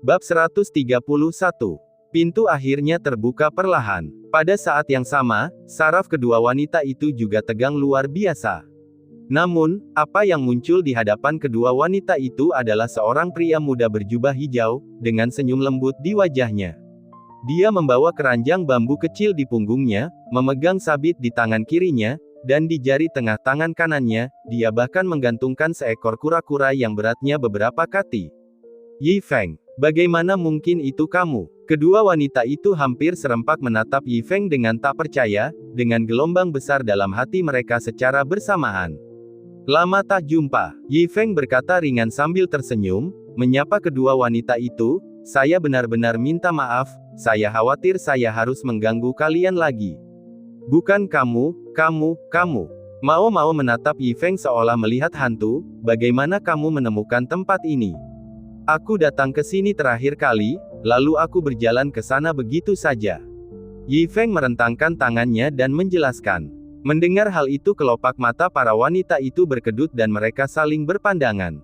Bab 131. Pintu akhirnya terbuka perlahan. Pada saat yang sama, saraf kedua wanita itu juga tegang luar biasa. Namun, apa yang muncul di hadapan kedua wanita itu adalah seorang pria muda berjubah hijau, dengan senyum lembut di wajahnya. Dia membawa keranjang bambu kecil di punggungnya, memegang sabit di tangan kirinya, dan di jari tengah tangan kanannya, dia bahkan menggantungkan seekor kura-kura yang beratnya beberapa kati. Yi Feng, bagaimana mungkin itu kamu? Kedua wanita itu hampir serempak menatap Yi Feng dengan tak percaya, dengan gelombang besar dalam hati mereka secara bersamaan. Lama tak jumpa, Yi Feng berkata ringan sambil tersenyum, menyapa kedua wanita itu, saya benar-benar minta maaf, saya khawatir saya harus mengganggu kalian lagi. Bukan kamu. Mau menatap Yi Feng seolah melihat hantu, bagaimana kamu menemukan tempat ini? Aku datang ke sini terakhir kali, lalu aku berjalan ke sana begitu saja. Yi Feng merentangkan tangannya dan menjelaskan. Mendengar hal itu kelopak mata para wanita itu berkedut dan mereka saling berpandangan.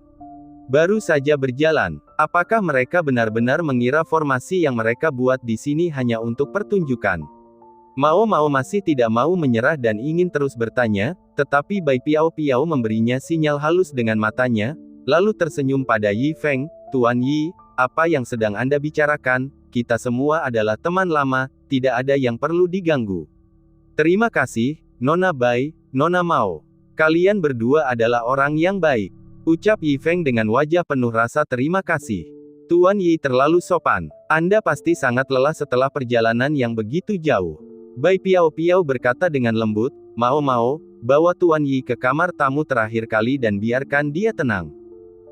Baru saja berjalan, apakah mereka benar-benar mengira formasi yang mereka buat di sini hanya untuk pertunjukan? Mao masih tidak mau menyerah dan ingin terus bertanya, tetapi Bai Piao memberinya sinyal halus dengan matanya, lalu tersenyum pada Yi Feng. Tuan Yi, apa yang sedang Anda bicarakan? Kita semua adalah teman lama, tidak ada yang perlu diganggu. Terima kasih, Nona Bai, Nona Mao. Kalian berdua adalah orang yang baik. Ucap Yi Feng dengan wajah penuh rasa terima kasih. Tuan Yi terlalu sopan. Anda pasti sangat lelah setelah perjalanan yang begitu jauh. Bai Piao berkata dengan lembut, Mao, bawa Tuan Yi ke kamar tamu terakhir kali dan biarkan dia tenang.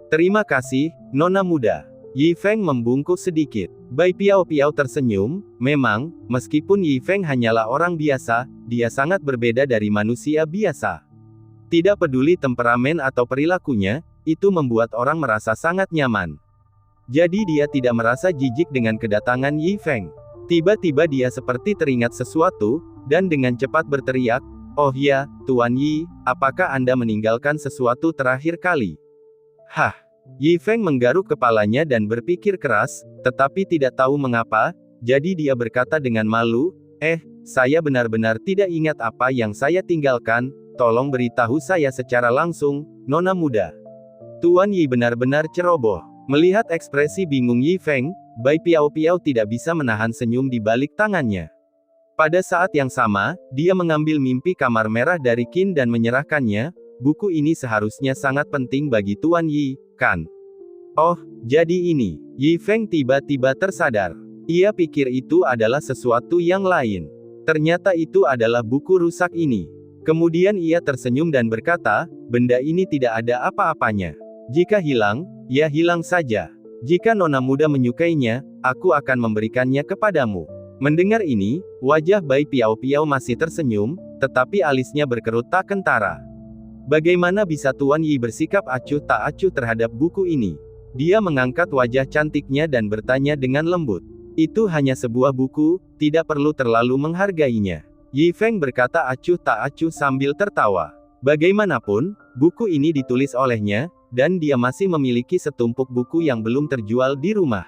Terima kasih, Nona muda. Yi Feng membungkuk sedikit. Bai Piao tersenyum, memang, meskipun Yi Feng hanyalah orang biasa, dia sangat berbeda dari manusia biasa. Tidak peduli temperamen atau perilakunya, itu membuat orang merasa sangat nyaman. Jadi dia tidak merasa jijik dengan kedatangan Yi Feng. Tiba-tiba dia seperti teringat sesuatu, dan dengan cepat berteriak, oh ya, Tuan Yi, apakah Anda meninggalkan sesuatu terakhir kali? Hah? Yi Feng menggaruk kepalanya dan berpikir keras, tetapi tidak tahu mengapa, jadi dia berkata dengan malu, saya benar-benar tidak ingat apa yang saya tinggalkan, tolong beritahu saya secara langsung, Nona muda. Tuan Yi benar-benar ceroboh. Melihat ekspresi bingung Yi Feng, Bai Piao tidak bisa menahan senyum di balik tangannya. Pada saat yang sama, dia mengambil mimpi kamar merah dari Qin dan menyerahkannya. Buku ini seharusnya sangat penting bagi Tuan Yi, kan? Oh, jadi ini. Yi Feng tiba-tiba tersadar. Ia pikir itu adalah sesuatu yang lain. Ternyata itu adalah buku rusak ini. Kemudian ia tersenyum dan berkata, benda ini tidak ada apa-apanya. Jika hilang, ya hilang saja. Jika Nona muda menyukainya, aku akan memberikannya kepadamu. Mendengar ini, wajah Bai Piao masih tersenyum, tetapi alisnya berkerut tak kentara. Bagaimana bisa Tuan Yi bersikap acuh tak acuh terhadap buku ini? Dia mengangkat wajah cantiknya dan bertanya dengan lembut. Itu hanya sebuah buku, tidak perlu terlalu menghargainya. Yi Feng berkata acuh tak acuh sambil tertawa. Bagaimanapun, buku ini ditulis olehnya, dan dia masih memiliki setumpuk buku yang belum terjual di rumah.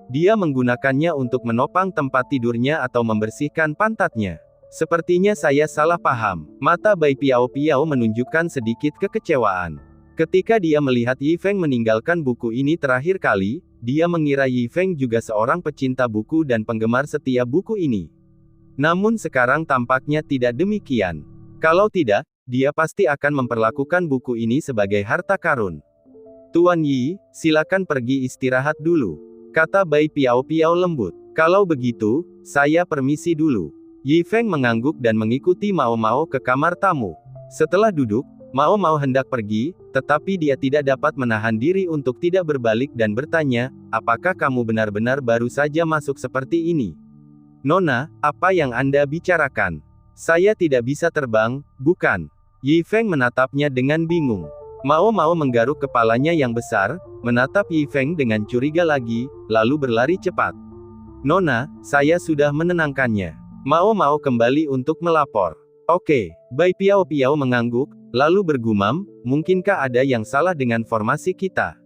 Dia menggunakannya untuk menopang tempat tidurnya atau membersihkan pantatnya. Sepertinya saya salah paham. Mata Bai Piao menunjukkan sedikit kekecewaan. Ketika dia melihat Yi Feng meninggalkan buku ini terakhir kali, dia mengira Yi Feng juga seorang pecinta buku dan penggemar setia buku ini. Namun sekarang tampaknya tidak demikian. Kalau tidak, dia pasti akan memperlakukan buku ini sebagai harta karun. Tuan Yi, silakan pergi istirahat dulu, kata Bai Piao lembut. Kalau begitu, saya permisi dulu. Yi Feng mengangguk dan mengikuti Mao ke kamar tamu. Setelah duduk, Mao hendak pergi, tetapi dia tidak dapat menahan diri untuk tidak berbalik dan bertanya, apakah kamu benar-benar baru saja masuk seperti ini? Nona, apa yang Anda bicarakan? Saya tidak bisa terbang, bukan? Yi Feng menatapnya dengan bingung. Mao menggaruk kepalanya yang besar, menatap Yi Feng dengan curiga lagi, lalu berlari cepat. Nona, saya sudah menenangkannya. Mao kembali untuk melapor. Oke, Bai Piao mengangguk, lalu bergumam, mungkinkah ada yang salah dengan formasi kita?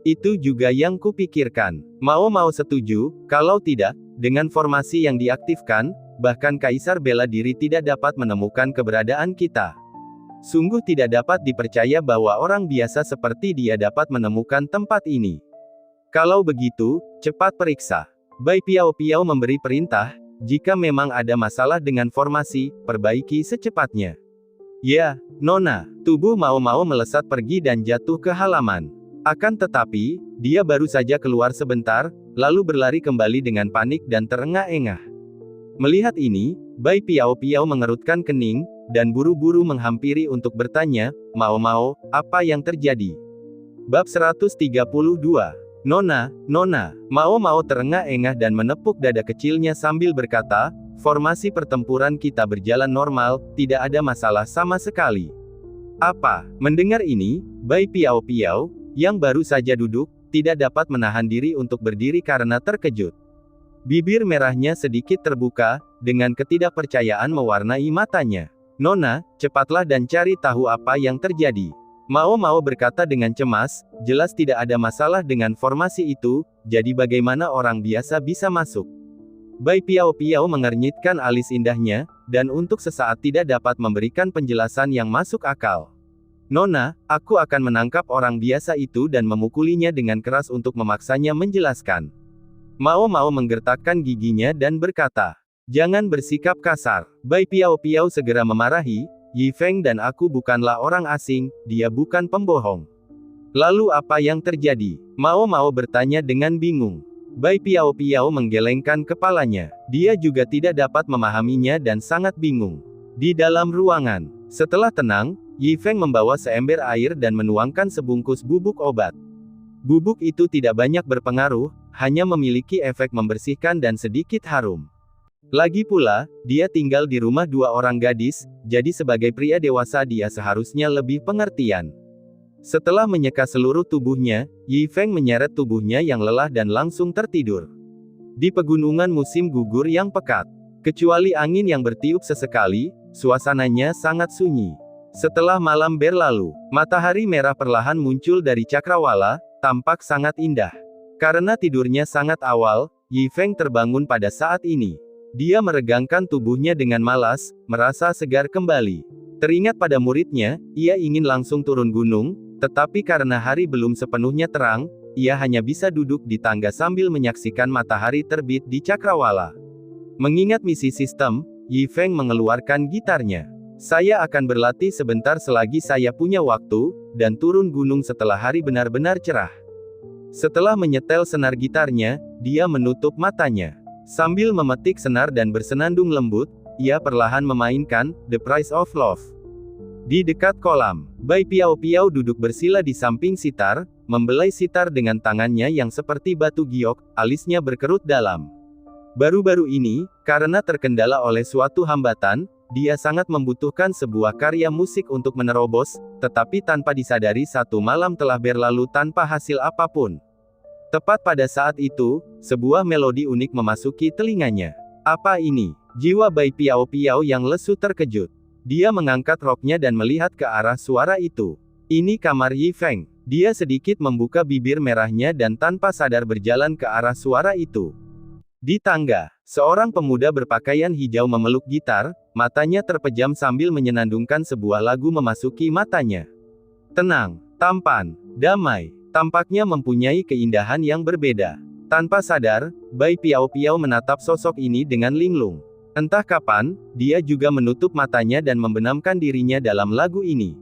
Itu juga yang kupikirkan. Mau setuju, kalau tidak, dengan formasi yang diaktifkan, bahkan Kaisar bela diri tidak dapat menemukan keberadaan kita. Sungguh tidak dapat dipercaya bahwa orang biasa seperti dia dapat menemukan tempat ini. Kalau begitu, cepat periksa. Bai Piao Piao memberi perintah, jika memang ada masalah dengan formasi, perbaiki secepatnya. Ya, Nona. Tubuh Mau melesat pergi dan jatuh ke halaman. Akan tetapi, dia baru saja keluar sebentar, lalu berlari kembali dengan panik dan terengah-engah. Melihat ini, Bai Piao Piao mengerutkan kening, dan buru-buru menghampiri untuk bertanya, Mau, apa yang terjadi? Bab 132. Nona, Mau terengah-engah dan menepuk dada kecilnya sambil berkata, formasi pertempuran kita berjalan normal, tidak ada masalah sama sekali. Apa? Mendengar ini, Bai Piao Piao, yang baru saja duduk, tidak dapat menahan diri untuk berdiri karena terkejut. Bibir merahnya sedikit terbuka, dengan ketidakpercayaan mewarnai matanya. Nona, cepatlah dan cari tahu apa yang terjadi. Mau berkata dengan cemas, jelas tidak ada masalah dengan formasi itu, jadi bagaimana orang biasa bisa masuk? Bai Piao Piao mengernyitkan alis indahnya, dan untuk sesaat tidak dapat memberikan penjelasan yang masuk akal. Nona, aku akan menangkap orang biasa itu dan memukulinya dengan keras untuk memaksanya menjelaskan. Mau menggertakkan giginya dan berkata, jangan bersikap kasar. Bai Piao Piao segera memarahi, Yi Feng dan aku bukanlah orang asing, dia bukan pembohong. Lalu apa yang terjadi? Mau bertanya dengan bingung. Bai Piao Piao menggelengkan kepalanya. Dia juga tidak dapat memahaminya dan sangat bingung. Di dalam ruangan, setelah tenang, Yi Feng membawa seember air dan menuangkan sebungkus bubuk obat. Bubuk itu tidak banyak berpengaruh, hanya memiliki efek membersihkan dan sedikit harum. Lagi pula, dia tinggal di rumah dua orang gadis, jadi sebagai pria dewasa dia seharusnya lebih pengertian. Setelah menyeka seluruh tubuhnya, Yi Feng menyeret tubuhnya yang lelah dan langsung tertidur. Di pegunungan musim gugur yang pekat, kecuali angin yang bertiup sesekali, suasananya sangat sunyi. Setelah malam berlalu, matahari merah perlahan muncul dari cakrawala, tampak sangat indah. Karena tidurnya sangat awal, Yi Feng terbangun pada saat ini. Dia meregangkan tubuhnya dengan malas, merasa segar kembali. Teringat pada muridnya, ia ingin langsung turun gunung, tetapi karena hari belum sepenuhnya terang, ia hanya bisa duduk di tangga sambil menyaksikan matahari terbit di cakrawala. Mengingat misi sistem, Yi Feng mengeluarkan gitarnya. Saya akan berlatih sebentar selagi saya punya waktu, dan turun gunung setelah hari benar-benar cerah. Setelah menyetel senar gitarnya, dia menutup matanya. Sambil memetik senar dan bersenandung lembut, ia perlahan memainkan The Price of Love. Di dekat kolam, Bai Piao Piao duduk bersila di samping sitar, membelai sitar dengan tangannya yang seperti batu giok, alisnya berkerut dalam. Baru-baru ini, karena terkendala oleh suatu hambatan, dia sangat membutuhkan sebuah karya musik untuk menerobos, tetapi tanpa disadari satu malam telah berlalu tanpa hasil apapun. Tepat pada saat itu, sebuah melodi unik memasuki telinganya. Apa ini? Jiwa Bai Piao Piao yang lesu terkejut. Dia mengangkat roknya dan melihat ke arah suara itu. Ini kamar Yi Feng. Dia sedikit membuka bibir merahnya dan tanpa sadar berjalan ke arah suara itu. Di tangga, seorang pemuda berpakaian hijau memeluk gitar, matanya terpejam sambil menyenandungkan sebuah lagu memasuki matanya. Tenang, tampan, damai, tampaknya mempunyai keindahan yang berbeda. Tanpa sadar, Bai Piao Piao menatap sosok ini dengan linglung. Entah kapan, dia juga menutup matanya dan membenamkan dirinya dalam lagu ini.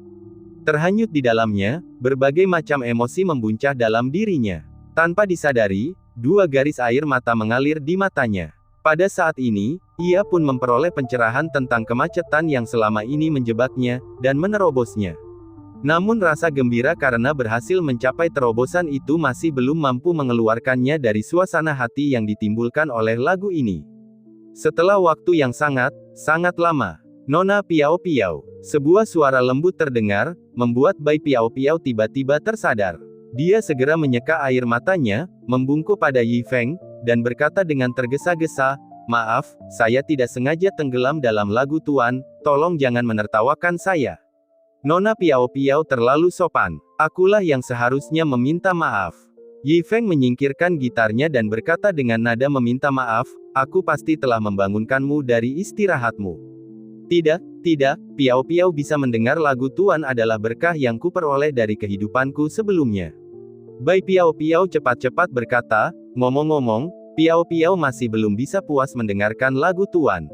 Terhanyut di dalamnya, berbagai macam emosi membuncah dalam dirinya. Tanpa disadari, dua garis air mata mengalir di matanya. Pada saat ini, ia pun memperoleh pencerahan tentang kemacetan yang selama ini menjebaknya, dan menerobosnya. Namun rasa gembira karena berhasil mencapai terobosan itu masih belum mampu mengeluarkannya dari suasana hati yang ditimbulkan oleh lagu ini. Setelah waktu yang sangat lama, Nona Piao Piao, sebuah suara lembut terdengar, membuat Bai Piao Piao tiba-tiba tersadar. Dia segera menyeka air matanya, membungkuk pada Yi Feng, dan berkata dengan tergesa-gesa, maaf, saya tidak sengaja tenggelam dalam lagu Tuan, tolong jangan menertawakan saya. Nona Piao Piao terlalu sopan. Akulah yang seharusnya meminta maaf. Yi Feng menyingkirkan gitarnya dan berkata dengan nada meminta maaf, aku pasti telah membangunkanmu dari istirahatmu. Tidak, tidak, Piao Piao bisa mendengar lagu Tuan adalah berkah yang kuperoleh dari kehidupanku sebelumnya. Bai Piao Piao cepat-cepat berkata, ngomong-ngomong, Piao Piao masih belum bisa puas mendengarkan lagu Tuan.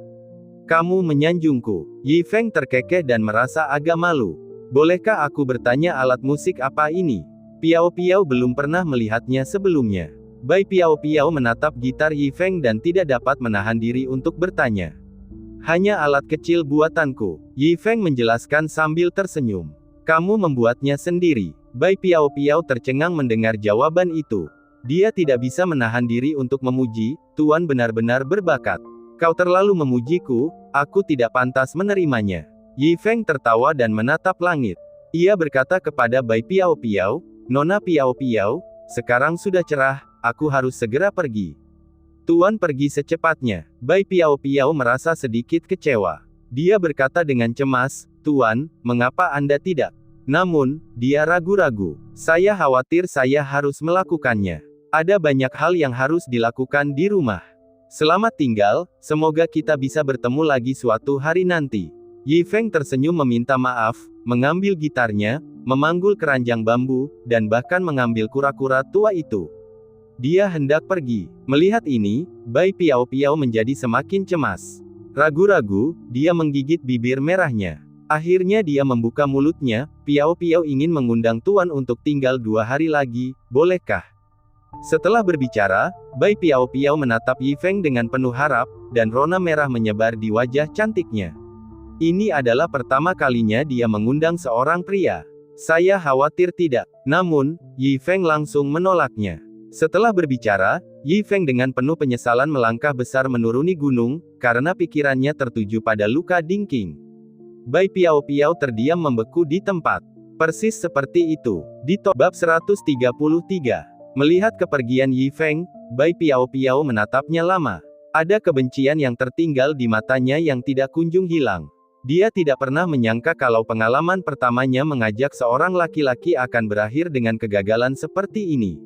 Kamu menyanjungku. Yi Feng terkekeh dan merasa agak malu. Bolehkah aku bertanya alat musik apa ini? Piao Piao belum pernah melihatnya sebelumnya. Bai Piao Piao menatap gitar Yi Feng dan tidak dapat menahan diri untuk bertanya. Hanya alat kecil buatanku. Yi Feng menjelaskan sambil tersenyum. Kamu membuatnya sendiri. Bai Piao Piao tercengang mendengar jawaban itu. Dia tidak bisa menahan diri untuk memuji, Tuan benar-benar berbakat. Kau terlalu memujiku, aku tidak pantas menerimanya. Yi Feng tertawa dan menatap langit. Ia berkata kepada Bai Piao Piao, Nona Piao Piao, sekarang sudah cerah, aku harus segera pergi. Tuan pergi secepatnya. Bai Piao Piao merasa sedikit kecewa. Dia berkata dengan cemas, Tuan, mengapa Anda tidak? Namun, dia ragu-ragu. Saya khawatir saya harus melakukannya. Ada banyak hal yang harus dilakukan di rumah. Selamat tinggal, semoga kita bisa bertemu lagi suatu hari nanti. Yi Feng tersenyum meminta maaf, mengambil gitarnya, memanggul keranjang bambu, dan bahkan mengambil kura-kura tua itu. Dia hendak pergi. Melihat ini, Bai Piao Piao menjadi semakin cemas. Ragu-ragu, dia menggigit bibir merahnya. Akhirnya dia membuka mulutnya, Piao Piao ingin mengundang Tuan untuk tinggal 2 hari lagi, bolehkah? Setelah berbicara, Bai Piao Piao menatap Yi Feng dengan penuh harap, dan rona merah menyebar di wajah cantiknya. Ini adalah pertama kalinya dia mengundang seorang pria. Saya khawatir tidak. Namun, Yi Feng langsung menolaknya. Setelah berbicara, Yi Feng dengan penuh penyesalan melangkah besar menuruni gunung, karena pikirannya tertuju pada luka Dingking. Bai Piao Piao terdiam membeku di tempat. Persis seperti itu. Di bab 133. Melihat kepergian Yi Feng, Bai Piao Piao menatapnya lama. Ada kebencian yang tertinggal di matanya yang tidak kunjung hilang. Dia tidak pernah menyangka kalau pengalaman pertamanya mengajak seorang laki-laki akan berakhir dengan kegagalan seperti ini.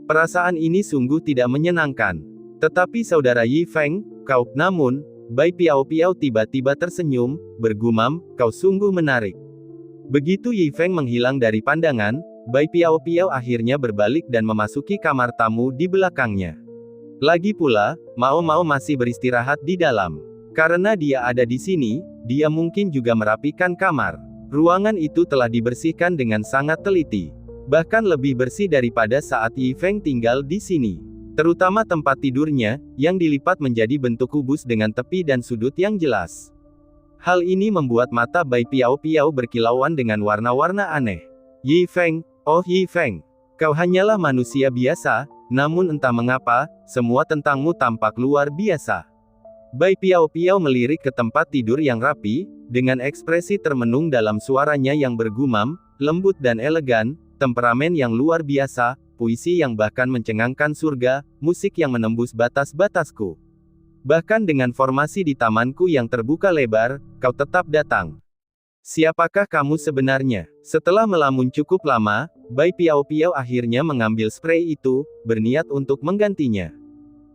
Perasaan ini sungguh tidak menyenangkan. Tetapi saudara Yi Feng, kau, namun, Bai Piao Piao tiba-tiba tersenyum, bergumam, kau sungguh menarik. Begitu Yi Feng menghilang dari pandangan, Bai Piao Piao akhirnya berbalik dan memasuki kamar tamu di belakangnya. Lagi pula, Mao Mao masih beristirahat di dalam. Karena dia ada di sini, dia mungkin juga merapikan kamar. Ruangan itu telah dibersihkan dengan sangat teliti. Bahkan lebih bersih daripada saat Yi Feng tinggal di sini. Terutama tempat tidurnya, yang dilipat menjadi bentuk kubus dengan tepi dan sudut yang jelas. Hal ini membuat mata Bai Piao Piao berkilauan dengan warna-warna aneh. Yi Feng, oh Yi Feng, kau hanyalah manusia biasa, namun entah mengapa, semua tentangmu tampak luar biasa. Bai Piao Piao melirik ke tempat tidur yang rapi, dengan ekspresi termenung dalam suaranya yang bergumam, lembut dan elegan, temperamen yang luar biasa, puisi yang bahkan mencengangkan surga, musik yang menembus batas-batasku. Bahkan dengan formasi di tamanku yang terbuka lebar, kau tetap datang. Siapakah kamu sebenarnya? Setelah melamun cukup lama, Bai Piao Piao akhirnya mengambil spray itu, berniat untuk menggantinya.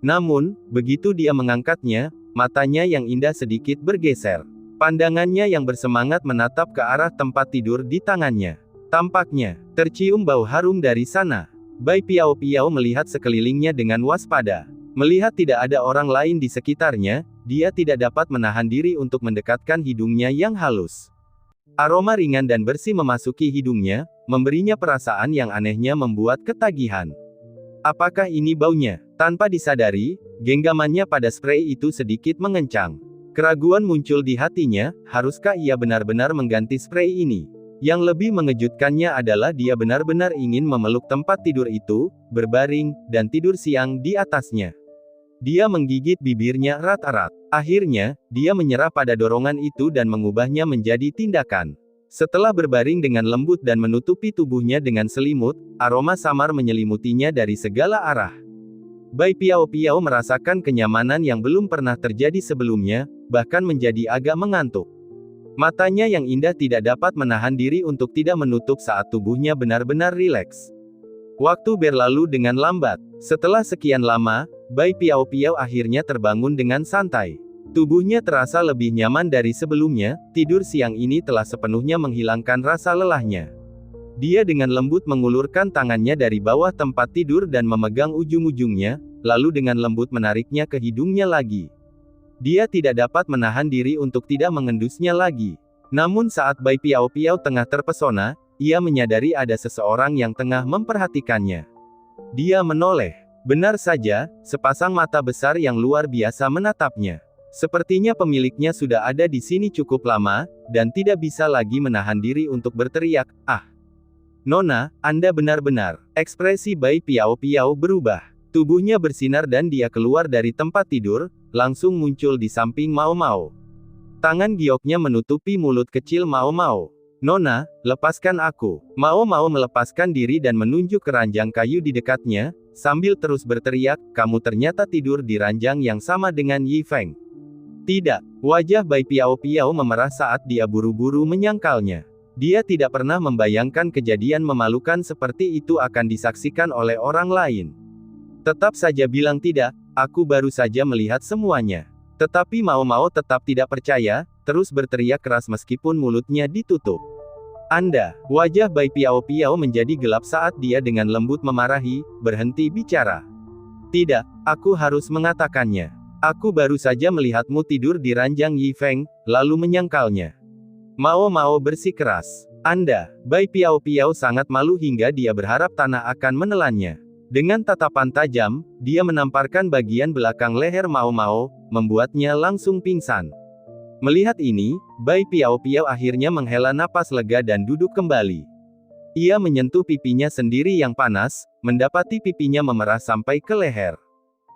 Namun, begitu dia mengangkatnya, matanya yang indah sedikit bergeser. Pandangannya yang bersemangat menatap ke arah tempat tidur di tangannya. Tampaknya, tercium bau harum dari sana. Bai Piao Piao melihat sekelilingnya dengan waspada. Melihat tidak ada orang lain di sekitarnya, dia tidak dapat menahan diri untuk mendekatkan hidungnya yang halus. Aroma ringan dan bersih memasuki hidungnya, memberinya perasaan yang anehnya membuat ketagihan. Apakah ini baunya? Tanpa disadari, genggamannya pada spray itu sedikit mengencang. Keraguan muncul di hatinya, haruskah ia benar-benar mengganti spray ini? Yang lebih mengejutkannya adalah dia benar-benar ingin memeluk tempat tidur itu, berbaring, dan tidur siang di atasnya. Dia menggigit bibirnya erat-erat. Akhirnya, dia menyerah pada dorongan itu dan mengubahnya menjadi tindakan. Setelah berbaring dengan lembut dan menutupi tubuhnya dengan selimut, aroma samar menyelimutinya dari segala arah. Bai Piao Piao merasakan kenyamanan yang belum pernah terjadi sebelumnya, bahkan menjadi agak mengantuk. Matanya yang indah tidak dapat menahan diri untuk tidak menutup saat tubuhnya benar-benar rileks. Waktu berlalu dengan lambat. Setelah sekian lama, Bai Piao Piao akhirnya terbangun dengan santai. Tubuhnya terasa lebih nyaman dari sebelumnya, tidur siang ini telah sepenuhnya menghilangkan rasa lelahnya. Dia dengan lembut mengulurkan tangannya dari bawah tempat tidur dan memegang ujung-ujungnya, lalu dengan lembut menariknya ke hidungnya lagi. Dia tidak dapat menahan diri untuk tidak mengendusnya lagi. Namun saat Bai Piao Piao tengah terpesona, ia menyadari ada seseorang yang tengah memperhatikannya. Dia menoleh. Benar saja, sepasang mata besar yang luar biasa menatapnya. Sepertinya pemiliknya sudah ada di sini cukup lama, dan tidak bisa lagi menahan diri untuk berteriak, "Ah! Nona, Anda benar-benar." Ekspresi Bai Piao Piao berubah. Tubuhnya bersinar dan dia keluar dari tempat tidur, langsung muncul di samping Mao Mao. Tangan gioknya menutupi mulut kecil Mao Mao. "Nona, lepaskan aku." Mao Mao melepaskan diri dan menunjuk ke ranjang kayu di dekatnya, sambil terus berteriak, "Kamu ternyata tidur di ranjang yang sama dengan Yi Feng." Tidak. Wajah Bai Piao Piao memerah saat dia buru-buru menyangkalnya. Dia tidak pernah membayangkan kejadian memalukan seperti itu akan disaksikan oleh orang lain. Tetap saja bilang tidak, aku baru saja melihat semuanya. Tetapi Mao Mao tetap tidak percaya, terus berteriak keras meskipun mulutnya ditutup. "Anda." Wajah Bai Piao Piao menjadi gelap saat dia dengan lembut memarahi, "Berhenti bicara. Tidak, aku harus mengatakannya. Aku baru saja melihatmu tidur di ranjang Yi Feng, lalu menyangkalnya." Mao Mao bersikeras. "Anda." Bai Piao Piao sangat malu hingga dia berharap tanah akan menelannya. Dengan tatapan tajam, dia menamparkan bagian belakang leher Mao Mao, membuatnya langsung pingsan. Melihat ini, Bai Piao Piao akhirnya menghela napas lega dan duduk kembali. Ia menyentuh pipinya sendiri yang panas, mendapati pipinya memerah sampai ke leher.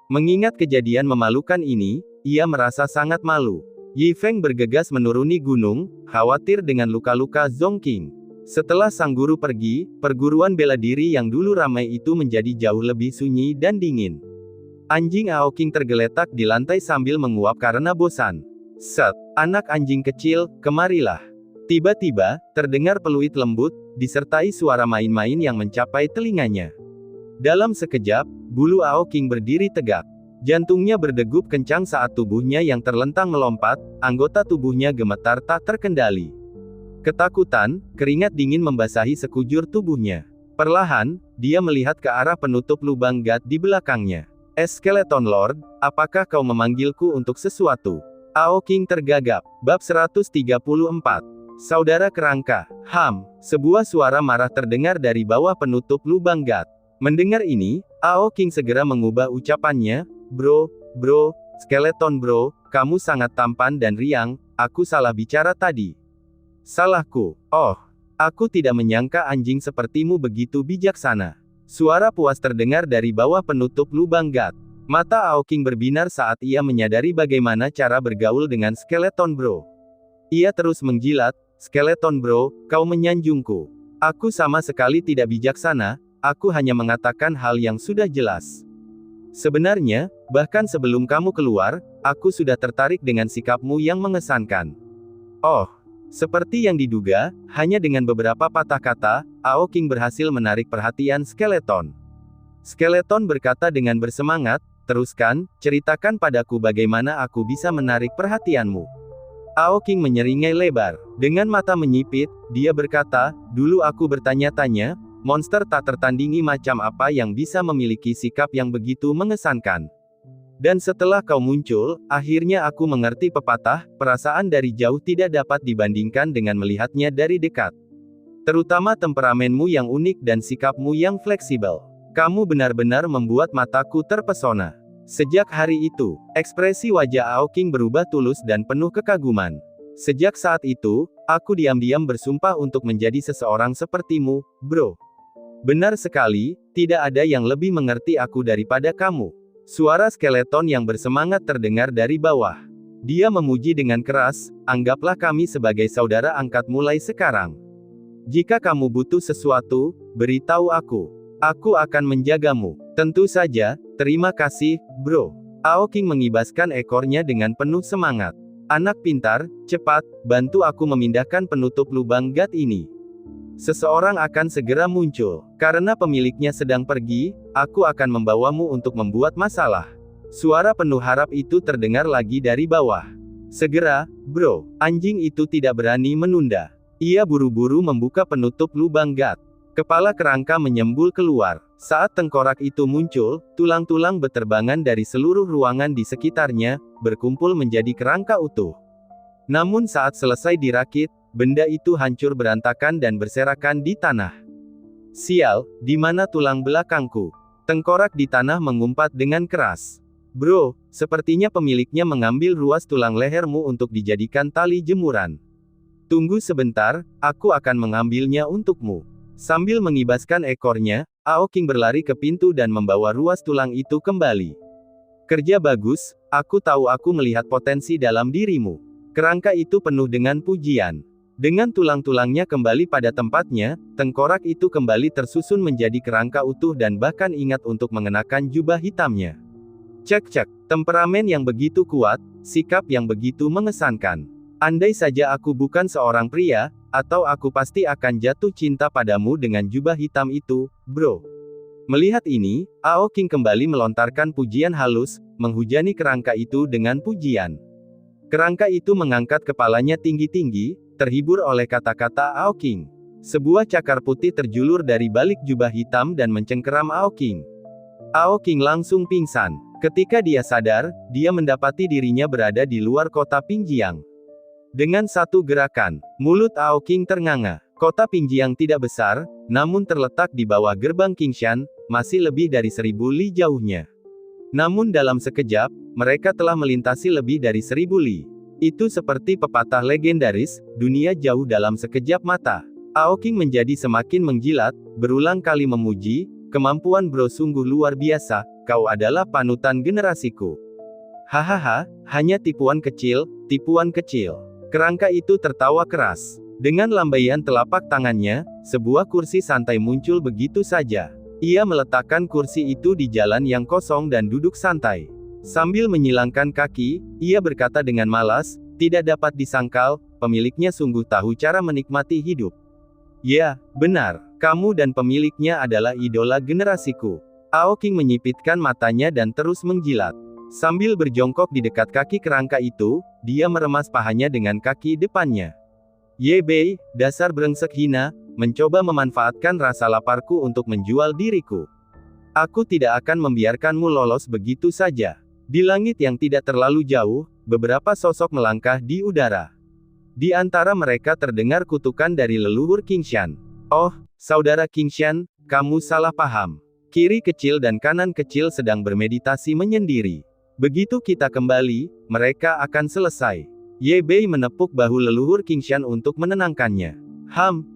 Mengingat kejadian memalukan ini, ia merasa sangat malu. Yi Feng bergegas menuruni gunung, khawatir dengan luka-luka Zongqing. Setelah sang guru pergi, perguruan bela diri yang dulu ramai itu menjadi jauh lebih sunyi dan dingin. Anjing Aoking tergeletak di lantai sambil menguap karena bosan. "Set, anak anjing kecil, kemarilah." Tiba-tiba, terdengar peluit lembut, disertai suara main-main yang mencapai telinganya. Dalam sekejap, bulu Aoking berdiri tegak. Jantungnya berdegup kencang saat tubuhnya yang terlentang melompat, anggota tubuhnya gemetar tak terkendali. Ketakutan, keringat dingin membasahi sekujur tubuhnya. Perlahan, dia melihat ke arah penutup lubang gat di belakangnya. "Skeleton Lord, apakah kau memanggilku untuk sesuatu?" Aoking tergagap. Bab 134. Saudara kerangka. Sebuah suara marah terdengar dari bawah penutup lubang gat. Mendengar ini, Aoking segera mengubah ucapannya, Bro, skeleton bro, kamu sangat tampan dan riang, aku salah bicara tadi. Salahku. Oh, aku tidak menyangka anjing sepertimu begitu bijaksana." Suara puas terdengar dari bawah penutup lubang gat. Mata Aoking berbinar saat ia menyadari bagaimana cara bergaul dengan skeleton bro. Ia terus menjilat, "Skeleton bro, kau menyanjungku. Aku sama sekali tidak bijaksana, aku hanya mengatakan hal yang sudah jelas. Sebenarnya, bahkan sebelum kamu keluar, aku sudah tertarik dengan sikapmu yang mengesankan." Oh, seperti yang diduga, hanya dengan beberapa patah kata, Aoking berhasil menarik perhatian skeleton. Skeleton berkata dengan bersemangat, "Teruskan, ceritakan padaku bagaimana aku bisa menarik perhatianmu." Aoking menyeringai lebar. Dengan mata menyipit, dia berkata, "Dulu aku bertanya-tanya, monster tak tertandingi macam apa yang bisa memiliki sikap yang begitu mengesankan. Dan setelah kau muncul, akhirnya aku mengerti pepatah, perasaan dari jauh tidak dapat dibandingkan dengan melihatnya dari dekat. Terutama temperamenmu yang unik dan sikapmu yang fleksibel. Kamu benar-benar membuat mataku terpesona." Sejak hari itu, ekspresi wajah Aoking berubah tulus dan penuh kekaguman. "Sejak saat itu, aku diam-diam bersumpah untuk menjadi seseorang sepertimu, bro. Benar sekali, tidak ada yang lebih mengerti aku daripada kamu." Suara skeleton yang bersemangat terdengar dari bawah. Dia memuji dengan keras, "Anggaplah kami sebagai saudara angkat mulai sekarang. Jika kamu butuh sesuatu, beritahu aku. Aku akan menjagamu." "Tentu saja, terima kasih, bro." Aoking mengibaskan ekornya dengan penuh semangat. "Anak pintar, cepat, bantu aku memindahkan penutup lubang gat ini." Seseorang akan segera muncul. Karena pemiliknya sedang pergi, aku akan membawamu untuk membuat masalah. Suara penuh harap itu terdengar lagi dari bawah. Segera, bro. Anjing itu tidak berani menunda. Ia buru-buru membuka penutup lubang gat. Kepala kerangka menyembul keluar. Saat tengkorak itu muncul, tulang-tulang beterbangan dari seluruh ruangan di sekitarnya, berkumpul menjadi kerangka utuh. Namun saat selesai dirakit, benda itu hancur berantakan dan berserakan di tanah. Sial, di mana tulang belakangku? Tengkorak di tanah mengumpat dengan keras. Bro, sepertinya pemiliknya mengambil ruas tulang lehermu untuk dijadikan tali jemuran. Tunggu sebentar, aku akan mengambilnya untukmu. Sambil mengibaskan ekornya, Aoking berlari ke pintu dan membawa ruas tulang itu kembali. Kerja bagus, aku tahu aku melihat potensi dalam dirimu. Kerangka itu penuh dengan pujian. Dengan tulang-tulangnya kembali pada tempatnya, tengkorak itu kembali tersusun menjadi kerangka utuh dan bahkan ingat untuk mengenakan jubah hitamnya. Cek-cek, temperamen yang begitu kuat, sikap yang begitu mengesankan. Andai saja aku bukan seorang pria, atau aku pasti akan jatuh cinta padamu dengan jubah hitam itu, bro. Melihat ini, Aoking kembali melontarkan pujian halus, menghujani kerangka itu dengan pujian. Kerangka itu mengangkat kepalanya tinggi-tinggi, terhibur oleh kata-kata Aoking. Sebuah cakar putih terjulur dari balik jubah hitam dan mencengkeram Aoking. Aoking langsung pingsan. Ketika dia sadar, dia mendapati dirinya berada di luar kota Pingjiang. Dengan satu gerakan, mulut Aoking ternganga. Kota Pingjiang tidak besar, namun terletak di bawah gerbang Qingshan, masih lebih dari 1000 li jauhnya. Namun dalam sekejap, mereka telah melintasi lebih dari 1000 li. Itu seperti pepatah legendaris, dunia jauh dalam sekejap mata. Aoking menjadi semakin mengjilat, berulang kali memuji, kemampuan bro sungguh luar biasa, kau adalah panutan generasiku. Hahaha, hanya tipuan kecil, tipuan kecil. Kerangka itu tertawa keras. Dengan lambaian telapak tangannya, sebuah kursi santai muncul begitu saja. Ia meletakkan kursi itu di jalan yang kosong dan duduk santai. Sambil menyilangkan kaki, ia berkata dengan malas, tidak dapat disangkal, pemiliknya sungguh tahu cara menikmati hidup. Ya, benar, kamu dan pemiliknya adalah idola generasiku. Aoking menyipitkan matanya dan terus menjilat. Sambil berjongkok di dekat kaki kerangka itu, dia meremas pahanya dengan kaki depannya. Ye Bei, dasar brengsek hina, mencoba memanfaatkan rasa laparku untuk menjual diriku. Aku tidak akan membiarkanmu lolos begitu saja. Di langit yang tidak terlalu jauh, beberapa sosok melangkah di udara. Di antara mereka terdengar kutukan dari leluhur Qingshan. Oh, saudara Qingshan, kamu salah paham. Kiri kecil dan kanan kecil sedang bermeditasi menyendiri. Begitu kita kembali, mereka akan selesai. Ye Bei menepuk bahu leluhur Qingshan untuk menenangkannya.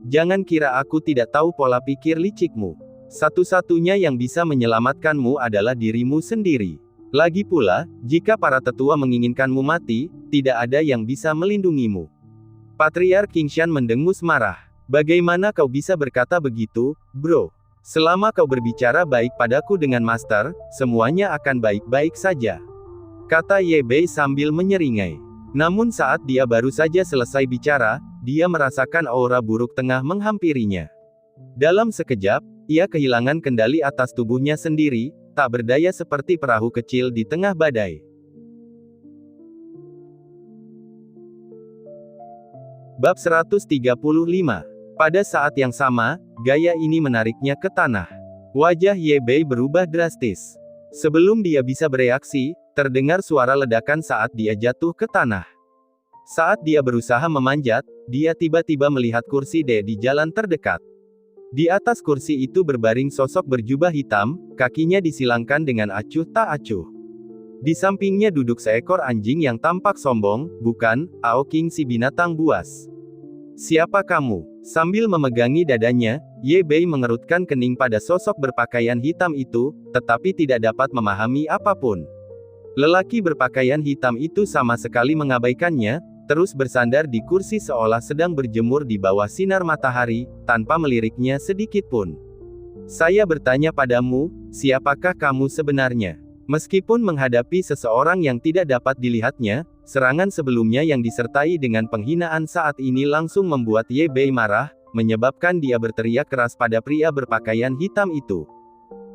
Jangan kira aku tidak tahu pola pikir licikmu. Satu-satunya yang bisa menyelamatkanmu adalah dirimu sendiri. Lagi pula, jika para tetua menginginkanmu mati, tidak ada yang bisa melindungimu. Patriark Qingshan mendengus marah. Bagaimana kau bisa berkata begitu, bro? Selama kau berbicara baik padaku dengan Master, semuanya akan baik-baik saja. Kata Ye Bei sambil menyeringai. Namun saat dia baru saja selesai bicara, dia merasakan aura buruk tengah menghampirinya. Dalam sekejap, ia kehilangan kendali atas tubuhnya sendiri, tak berdaya seperti perahu kecil di tengah badai. Bab 135. Pada saat yang sama, gaya ini menariknya ke tanah. Wajah Ye Bei berubah drastis. Sebelum dia bisa bereaksi, terdengar suara ledakan saat dia jatuh ke tanah. Saat dia berusaha memanjat, dia tiba-tiba melihat kursi D di jalan terdekat. Di atas kursi itu berbaring sosok berjubah hitam, kakinya disilangkan dengan acuh tak acuh. Di sampingnya duduk seekor anjing yang tampak sombong, bukan, Aoking si binatang buas. Siapa kamu? Sambil memegangi dadanya, Ye Bei mengerutkan kening pada sosok berpakaian hitam itu, tetapi tidak dapat memahami apapun. Lelaki berpakaian hitam itu sama sekali mengabaikannya, terus bersandar di kursi seolah sedang berjemur di bawah sinar matahari, tanpa meliriknya sedikit pun. Saya bertanya padamu, siapakah kamu sebenarnya? Meskipun menghadapi seseorang yang tidak dapat dilihatnya, serangan sebelumnya yang disertai dengan penghinaan saat ini langsung membuat Ye Bei marah, menyebabkan dia berteriak keras pada pria berpakaian hitam itu.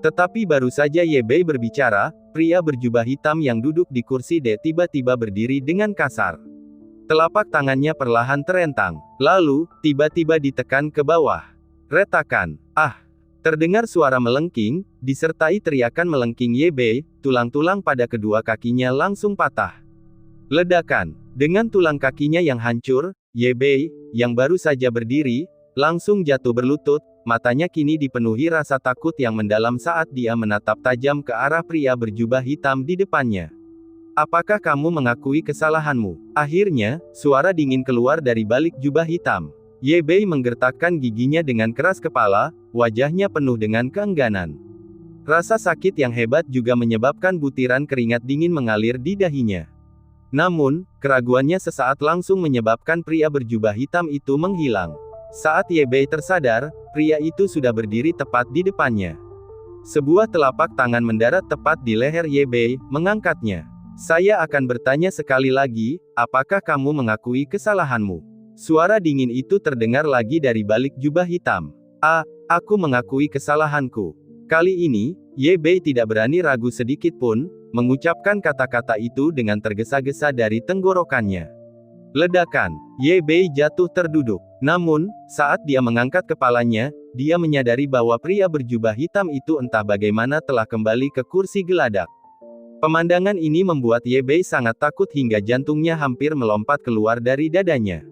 Tetapi baru saja Ye Bei berbicara, pria berjubah hitam yang duduk di kursi D tiba-tiba berdiri dengan kasar. Telapak tangannya perlahan terentang, lalu, tiba-tiba ditekan ke bawah. Retakan. Ah! Terdengar suara melengking, disertai teriakan melengking Ye Bei, tulang-tulang pada kedua kakinya langsung patah. Ledakan. Dengan tulang kakinya yang hancur, Ye Bei, yang baru saja berdiri, langsung jatuh berlutut, matanya kini dipenuhi rasa takut yang mendalam saat dia menatap tajam ke arah pria berjubah hitam di depannya. Apakah kamu mengakui kesalahanmu? Akhirnya, suara dingin keluar dari balik jubah hitam. Ye Bei menggertakkan giginya dengan keras kepala, wajahnya penuh dengan keengganan. Rasa sakit yang hebat juga menyebabkan butiran keringat dingin mengalir di dahinya. Namun, keraguannya sesaat langsung menyebabkan pria berjubah hitam itu menghilang. Saat Ye Bei tersadar, pria itu sudah berdiri tepat di depannya. Sebuah telapak tangan mendarat tepat di leher Ye Bei, mengangkatnya. Saya akan bertanya sekali lagi, apakah kamu mengakui kesalahanmu? Suara dingin itu terdengar lagi dari balik jubah hitam. Aku mengakui kesalahanku. Kali ini, Ye Bei tidak berani ragu sedikit pun, mengucapkan kata-kata itu dengan tergesa-gesa dari tenggorokannya. Ledakan. Ye Bei jatuh terduduk. Namun, saat dia mengangkat kepalanya, dia menyadari bahwa pria berjubah hitam itu entah bagaimana telah kembali ke kursi geladak. Pemandangan ini membuat Ye Bei sangat takut hingga jantungnya hampir melompat keluar dari dadanya.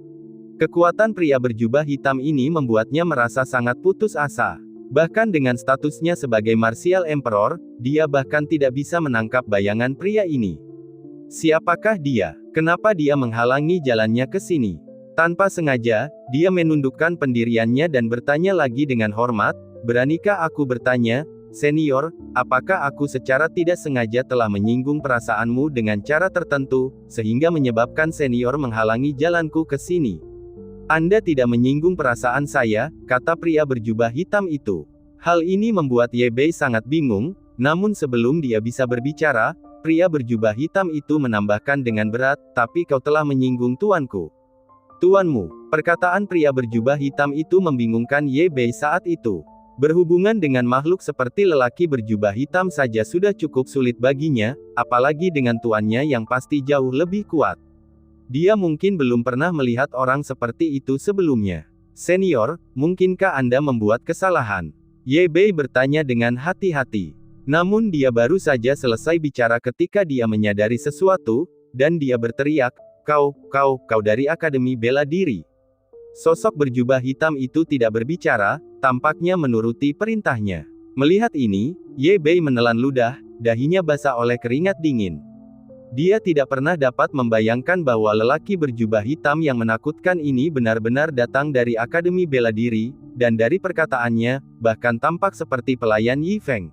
Kekuatan pria berjubah hitam ini membuatnya merasa sangat putus asa. Bahkan dengan statusnya sebagai Martial Emperor, dia bahkan tidak bisa menangkap bayangan pria ini. Siapakah dia? Kenapa dia menghalangi jalannya ke sini? Tanpa sengaja, dia menundukkan pendiriannya dan bertanya lagi dengan hormat, "Beranikah aku bertanya, Senior, apakah aku secara tidak sengaja telah menyinggung perasaanmu dengan cara tertentu, sehingga menyebabkan Senior menghalangi jalanku ke sini?" "Anda tidak menyinggung perasaan saya," kata pria berjubah hitam itu. Hal ini membuat Ye Bei sangat bingung, namun sebelum dia bisa berbicara, pria berjubah hitam itu menambahkan dengan berat, "Tapi kau telah menyinggung tuanku." "Tuanmu?" Perkataan pria berjubah hitam itu membingungkan Ye Bei saat itu. Berhubungan dengan makhluk seperti lelaki berjubah hitam saja sudah cukup sulit baginya, apalagi dengan tuannya yang pasti jauh lebih kuat. Dia mungkin belum pernah melihat orang seperti itu sebelumnya. "Senior, mungkinkah Anda membuat kesalahan?" Ye Bei bertanya dengan hati-hati. Namun dia baru saja selesai bicara ketika dia menyadari sesuatu, dan dia berteriak, Kau dari Akademi Bela Diri." Sosok berjubah hitam itu tidak berbicara, tampaknya menuruti perintahnya. Melihat ini, Ye Bei menelan ludah, dahinya basah oleh keringat dingin. Dia tidak pernah dapat membayangkan bahwa lelaki berjubah hitam yang menakutkan ini benar-benar datang dari Akademi Bela Diri, dan dari perkataannya, bahkan tampak seperti pelayan Yi Feng.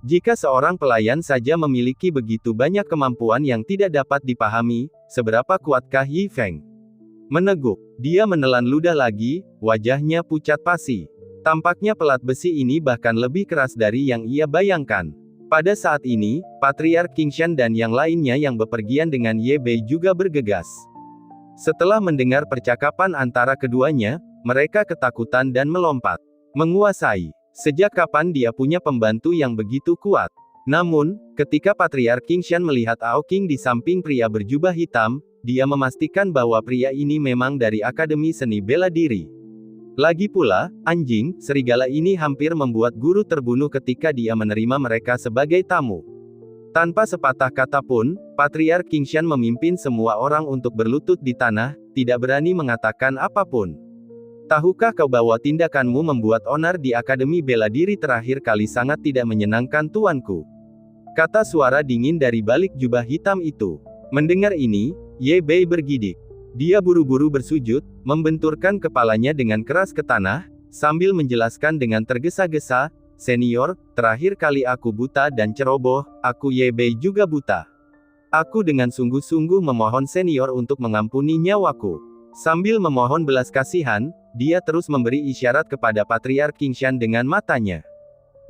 Jika seorang pelayan saja memiliki begitu banyak kemampuan yang tidak dapat dipahami, seberapa kuatkah Yi Feng? Meneguk. Dia menelan ludah lagi, wajahnya pucat pasi. Tampaknya pelat besi ini bahkan lebih keras dari yang ia bayangkan. Pada saat ini, Patriark Qingshan dan yang lainnya yang bepergian dengan Ye Bei juga bergegas. Setelah mendengar percakapan antara keduanya, mereka ketakutan dan melompat. Menguasai. Sejak kapan dia punya pembantu yang begitu kuat? Namun, ketika Patriark Qingshan melihat Ao Qing di samping pria berjubah hitam, dia memastikan bahwa pria ini memang dari Akademi Seni Bela Diri. Lagi pula, anjing, serigala ini hampir membuat guru terbunuh ketika dia menerima mereka sebagai tamu. Tanpa sepatah kata pun, Patriark Qingshan memimpin semua orang untuk berlutut di tanah, tidak berani mengatakan apapun. "Tahukah kau bahwa tindakanmu membuat onar di Akademi Bela Diri terakhir kali sangat tidak menyenangkan tuanku?" Kata suara dingin dari balik jubah hitam itu. Mendengar ini, Ye Bei bergidik. Dia buru-buru bersujud, membenturkan kepalanya dengan keras ke tanah, sambil menjelaskan dengan tergesa-gesa, "Senior, terakhir kali aku buta dan ceroboh, aku Ye Bei juga buta. Aku dengan sungguh-sungguh memohon Senior untuk mengampuni nyawaku." Sambil memohon belas kasihan, dia terus memberi isyarat kepada Patriark Qingshan dengan matanya.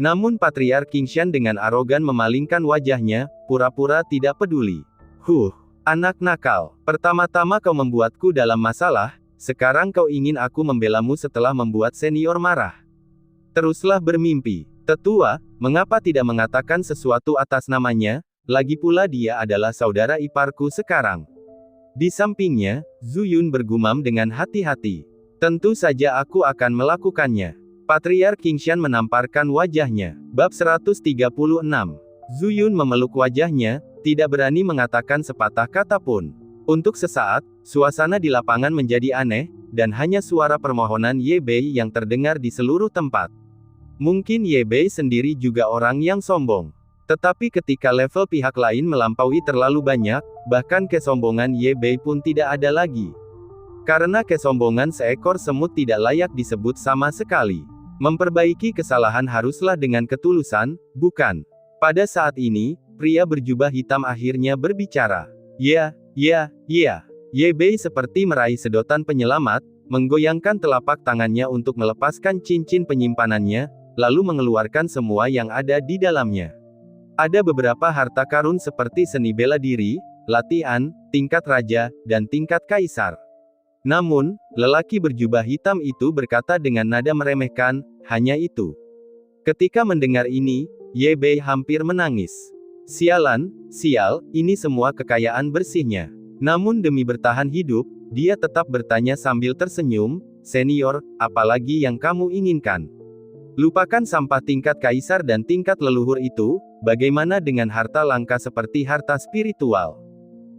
Namun Patriark Qingshan dengan arogan memalingkan wajahnya, pura-pura tidak peduli. Anak nakal, pertama-tama kau membuatku dalam masalah, sekarang kau ingin aku membelamu setelah membuat senior marah. Teruslah bermimpi. Tetua, mengapa tidak mengatakan sesuatu atas namanya? Lagi pula dia adalah saudara iparku sekarang. Di sampingnya, Zhu Yun bergumam dengan hati-hati. Tentu saja aku akan melakukannya. Patriark Qingshan menamparkan wajahnya. Bab 136. Zhu Yun memeluk wajahnya, tidak berani mengatakan sepatah kata pun. Untuk sesaat, suasana di lapangan menjadi aneh, dan hanya suara permohonan Ye Bei yang terdengar di seluruh tempat. Mungkin Ye Bei sendiri juga orang yang sombong. Tetapi ketika level pihak lain melampaui terlalu banyak, bahkan kesombongan Ye Bei pun tidak ada lagi. Karena kesombongan seekor semut tidak layak disebut sama sekali. Memperbaiki kesalahan haruslah dengan ketulusan, bukan? Pada saat ini, pria berjubah hitam akhirnya berbicara. Ya. Ye Bei seperti meraih sedotan penyelamat, menggoyangkan telapak tangannya untuk melepaskan cincin penyimpanannya, lalu mengeluarkan semua yang ada di dalamnya. Ada beberapa harta karun seperti seni bela diri, latihan, tingkat raja, dan tingkat kaisar. Namun, lelaki berjubah hitam itu berkata dengan nada meremehkan, hanya itu. Ketika mendengar ini, Ye Bei hampir menangis. Sialan, sial, ini semua kekayaan bersihnya. Namun demi bertahan hidup, dia tetap bertanya sambil tersenyum, senior, apalagi yang kamu inginkan? Lupakan sampah tingkat kaisar dan tingkat leluhur itu, bagaimana dengan harta langka seperti harta spiritual?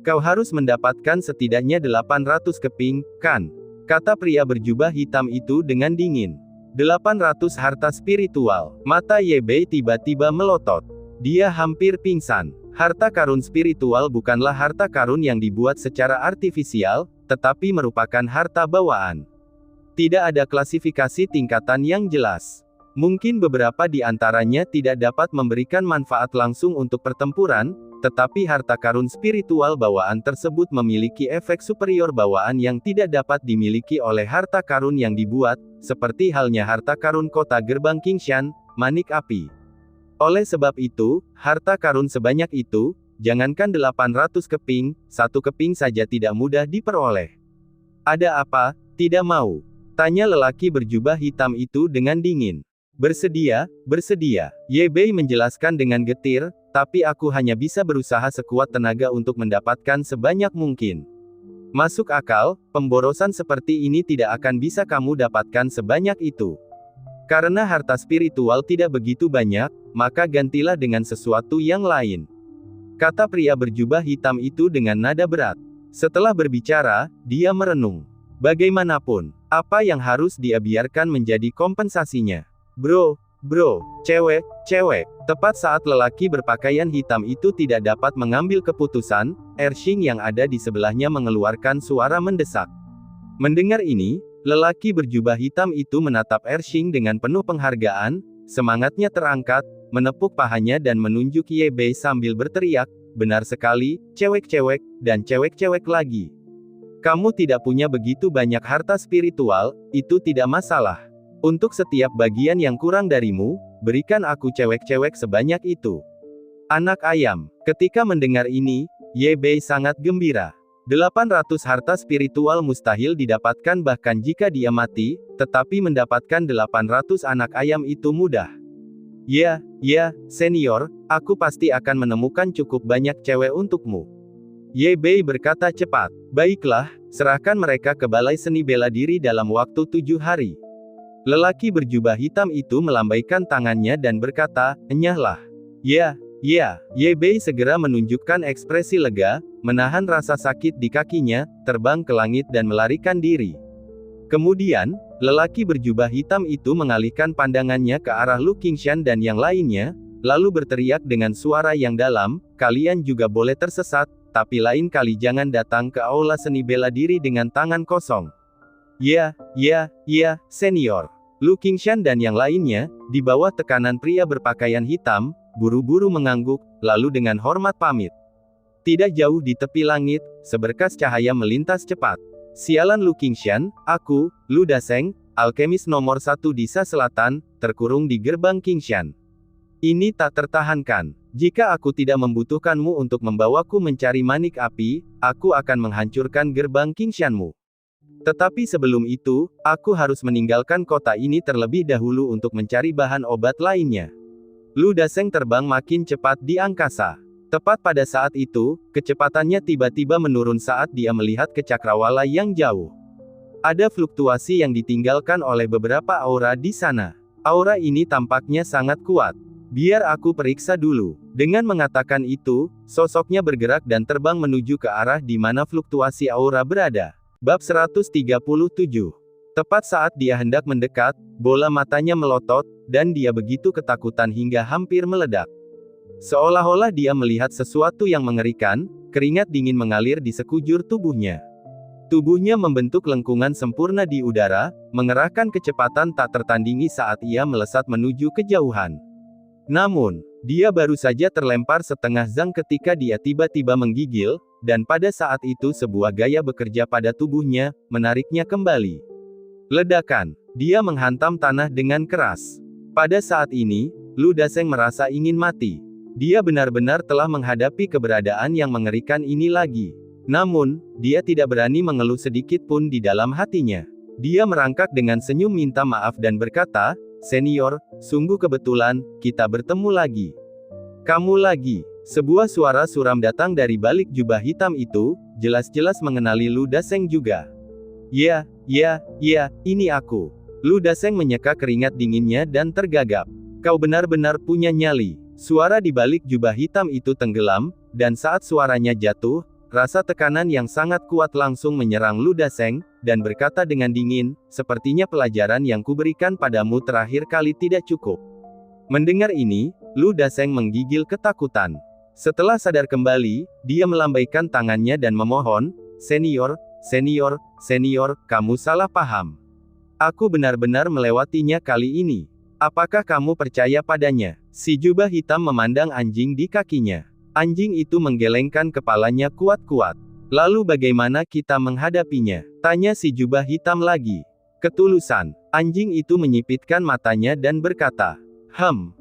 Kau harus mendapatkan setidaknya 800 keping, kan? Kata pria berjubah hitam itu dengan dingin. 800 harta spiritual. Mata Ye Bei tiba-tiba melotot. Dia hampir pingsan. Harta karun spiritual bukanlah harta karun yang dibuat secara artifisial, tetapi merupakan harta bawaan. Tidak ada klasifikasi tingkatan yang jelas. Mungkin beberapa di antaranya tidak dapat memberikan manfaat langsung untuk pertempuran, tetapi harta karun spiritual bawaan tersebut memiliki efek superior bawaan yang tidak dapat dimiliki oleh harta karun yang dibuat, seperti halnya harta karun kota gerbang Qingshan, manik api. Oleh sebab itu, harta karun sebanyak itu, jangankan 800 keping, 1 keping saja tidak mudah diperoleh. Ada apa? Tidak mau? Tanya lelaki berjubah hitam itu dengan dingin. Bersedia, bersedia. Ye Bei menjelaskan dengan getir, tapi aku hanya bisa berusaha sekuat tenaga untuk mendapatkan sebanyak mungkin. Masuk akal, pemborosan seperti ini tidak akan bisa kamu dapatkan sebanyak itu. Karena harta spiritual tidak begitu banyak, maka gantilah dengan sesuatu yang lain. Kata pria berjubah hitam itu dengan nada berat. Setelah berbicara, dia merenung. Bagaimanapun, apa yang harus dia biarkan menjadi kompensasinya? Bro, cewek. Tepat saat lelaki berpakaian hitam itu tidak dapat mengambil keputusan, Ershing yang ada di sebelahnya mengeluarkan suara mendesak. Mendengar ini, lelaki berjubah hitam itu menatap Ershing dengan penuh penghargaan, semangatnya terangkat, menepuk pahanya dan menunjuk Ye Bei sambil berteriak, benar sekali, cewek-cewek, dan cewek-cewek lagi. Kamu tidak punya begitu banyak harta spiritual, itu tidak masalah. Untuk setiap bagian yang kurang darimu, berikan aku cewek-cewek sebanyak itu. Anak ayam. Ketika mendengar ini, Ye Bei sangat gembira. 800 harta spiritual mustahil didapatkan bahkan jika dia mati, tetapi mendapatkan 800 anak ayam itu mudah. Ya, senior, aku pasti akan menemukan cukup banyak cewek untukmu. Ye Bei berkata cepat. Baiklah, serahkan mereka ke balai seni bela diri dalam waktu 7 hari. Lelaki berjubah hitam itu melambaikan tangannya dan berkata, enyahlah. Ya. Ye Bei segera menunjukkan ekspresi lega, menahan rasa sakit di kakinya, terbang ke langit dan melarikan diri. Kemudian, lelaki berjubah hitam itu mengalihkan pandangannya ke arah Lu Qingshan dan yang lainnya, lalu berteriak dengan suara yang dalam, kalian juga boleh tersesat, tapi lain kali jangan datang ke aula seni bela diri dengan tangan kosong. Ya, senior. Lu Qingshan dan yang lainnya, di bawah tekanan pria berpakaian hitam, buru-buru mengangguk, lalu dengan hormat pamit. Tidak jauh di tepi langit, seberkas cahaya melintas cepat. Sialan Lu Qingshan, aku, Lu Daseng, alkemis nomor 1 Disa Selatan, terkurung di gerbang Qingshan. Ini tak tertahankan. Jika aku tidak membutuhkanmu untuk membawaku mencari manik api, aku akan menghancurkan gerbang Qingshanmu. Tetapi sebelum itu, aku harus meninggalkan kota ini terlebih dahulu untuk mencari bahan obat lainnya. Lu Dasheng terbang makin cepat di angkasa. Tepat pada saat itu, kecepatannya tiba-tiba menurun saat dia melihat ke cakrawala yang jauh. Ada fluktuasi yang ditinggalkan oleh beberapa aura di sana. Aura ini tampaknya sangat kuat. Biar aku periksa dulu. Dengan mengatakan itu, sosoknya bergerak dan terbang menuju ke arah di mana fluktuasi aura berada. Bab 137. Tepat saat dia hendak mendekat, bola matanya melotot, dan dia begitu ketakutan hingga hampir meledak. Seolah-olah dia melihat sesuatu yang mengerikan, keringat dingin mengalir di sekujur tubuhnya. Tubuhnya membentuk lengkungan sempurna di udara, mengerahkan kecepatan tak tertandingi saat ia melesat menuju kejauhan. Namun, dia baru saja terlempar setengah zang ketika dia tiba-tiba menggigil, dan pada saat itu sebuah gaya bekerja pada tubuhnya, menariknya kembali. Ledakan. Dia menghantam tanah dengan keras. Pada saat ini, Lu Dasheng merasa ingin mati. Dia benar-benar telah menghadapi keberadaan yang mengerikan ini lagi. Namun, dia tidak berani mengeluh sedikit pun di dalam hatinya. Dia merangkak dengan senyum minta maaf dan berkata, "Senior, sungguh kebetulan, kita bertemu lagi." "Kamu lagi?" Sebuah suara suram datang dari balik jubah hitam itu, jelas-jelas mengenali Lu Dasheng juga. Ya, ini aku." Lu Dasheng menyeka keringat dinginnya dan tergagap. "Kau benar-benar punya nyali." Suara di balik jubah hitam itu tenggelam, dan saat suaranya jatuh, rasa tekanan yang sangat kuat langsung menyerang Lu Dasheng, dan berkata dengan dingin, "Sepertinya pelajaran yang kuberikan padamu terakhir kali tidak cukup." Mendengar ini, Lu Dasheng menggigil ketakutan. Setelah sadar kembali, dia melambaikan tangannya dan memohon, Senior, kamu salah paham. Aku benar-benar melewatinya kali ini. Apakah kamu percaya padanya?" Si jubah hitam memandang anjing di kakinya. Anjing itu menggelengkan kepalanya kuat-kuat. "Lalu bagaimana kita menghadapinya?" tanya si jubah hitam lagi. "Ketulusan." Anjing itu menyipitkan matanya dan berkata.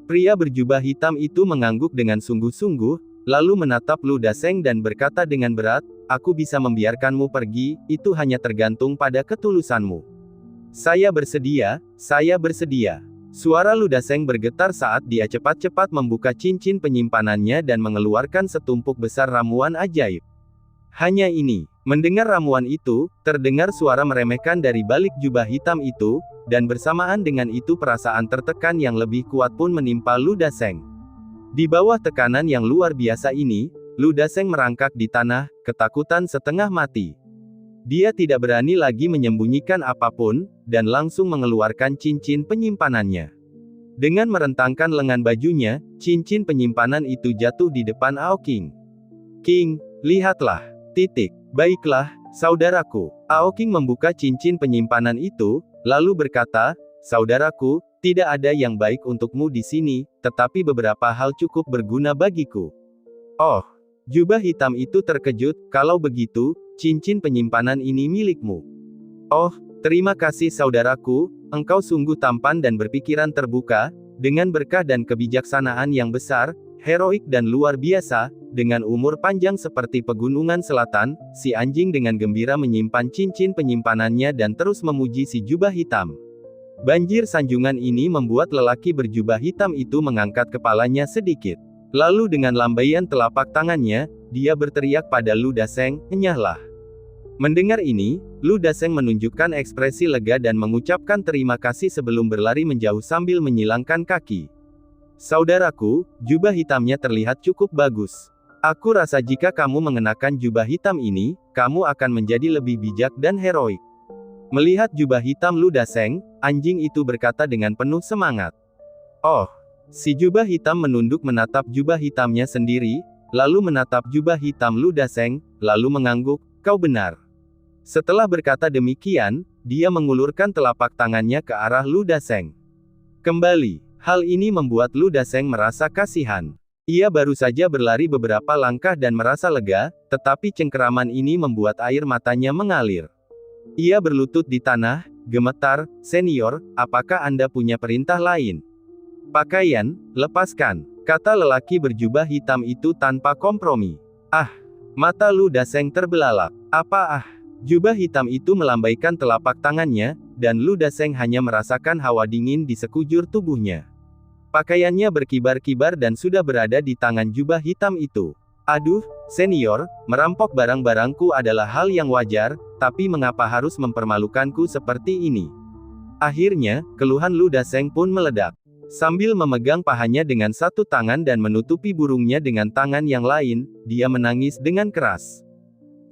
Pria berjubah hitam itu mengangguk dengan sungguh-sungguh, lalu menatap Lu Dasheng dan berkata dengan berat, "Aku bisa membiarkanmu pergi, itu hanya tergantung pada ketulusanmu." Saya bersedia." Suara Lu Dasheng bergetar saat dia cepat-cepat membuka cincin penyimpanannya dan mengeluarkan setumpuk besar ramuan ajaib. Hanya ini. Mendengar ramuan itu, terdengar suara meremehkan dari balik jubah hitam itu, dan bersamaan dengan itu perasaan tertekan yang lebih kuat pun menimpa Lu Dasheng. Di bawah tekanan yang luar biasa ini, Lu Dasheng merangkak di tanah, ketakutan setengah mati. Dia tidak berani lagi menyembunyikan apapun, dan langsung mengeluarkan cincin penyimpanannya. Dengan merentangkan lengan bajunya, cincin penyimpanan itu jatuh di depan Ao King. "King, lihatlah. Baiklah, saudaraku." Ao King membuka cincin penyimpanan itu, lalu berkata, "Saudaraku, tidak ada yang baik untukmu di sini, tetapi beberapa hal cukup berguna bagiku." "Oh." Jubah hitam itu terkejut, "Kalau begitu, cincin penyimpanan ini milikmu." "Oh, terima kasih saudaraku, engkau sungguh tampan dan berpikiran terbuka, dengan berkah dan kebijaksanaan yang besar, heroik dan luar biasa, dengan umur panjang seperti pegunungan selatan." Si anjing dengan gembira menyimpan cincin penyimpanannya dan terus memuji si jubah hitam. Banjir sanjungan ini membuat lelaki berjubah hitam itu mengangkat kepalanya sedikit. Lalu dengan lambaian telapak tangannya, dia berteriak pada Lu Dasheng, "Enyahlah." Mendengar ini, Lu Dasheng menunjukkan ekspresi lega dan mengucapkan terima kasih sebelum berlari menjauh sambil menyilangkan kaki. "Saudaraku, jubah hitamnya terlihat cukup bagus. Aku rasa jika kamu mengenakan jubah hitam ini, kamu akan menjadi lebih bijak dan heroik." Melihat jubah hitam Lu Dasheng, anjing itu berkata dengan penuh semangat. "Oh." Si jubah hitam menunduk menatap jubah hitamnya sendiri, lalu menatap jubah hitam Lu Dasheng, lalu mengangguk, "Kau benar." Setelah berkata demikian, dia mengulurkan telapak tangannya ke arah Lu Dasheng. Kembali, hal ini membuat Lu Dasheng merasa kasihan. Ia baru saja berlari beberapa langkah dan merasa lega, tetapi cengkeraman ini membuat air matanya mengalir. Ia berlutut di tanah, gemetar, "Senior, apakah Anda punya perintah lain?" "Pakaian, lepaskan," kata lelaki berjubah hitam itu tanpa kompromi. Mata Lu Dasheng terbelalak. "Apa Jubah hitam itu melambaikan telapak tangannya, dan Lu Dasheng hanya merasakan hawa dingin di sekujur tubuhnya. Pakaiannya berkibar-kibar dan sudah berada di tangan jubah hitam itu. Aduh, senior, merampok barang-barangku adalah hal yang wajar, tapi mengapa harus mempermalukanku seperti ini? Akhirnya, keluhan Lu Dasheng pun meledak. Sambil memegang pahanya dengan satu tangan dan menutupi burungnya dengan tangan yang lain, dia menangis dengan keras.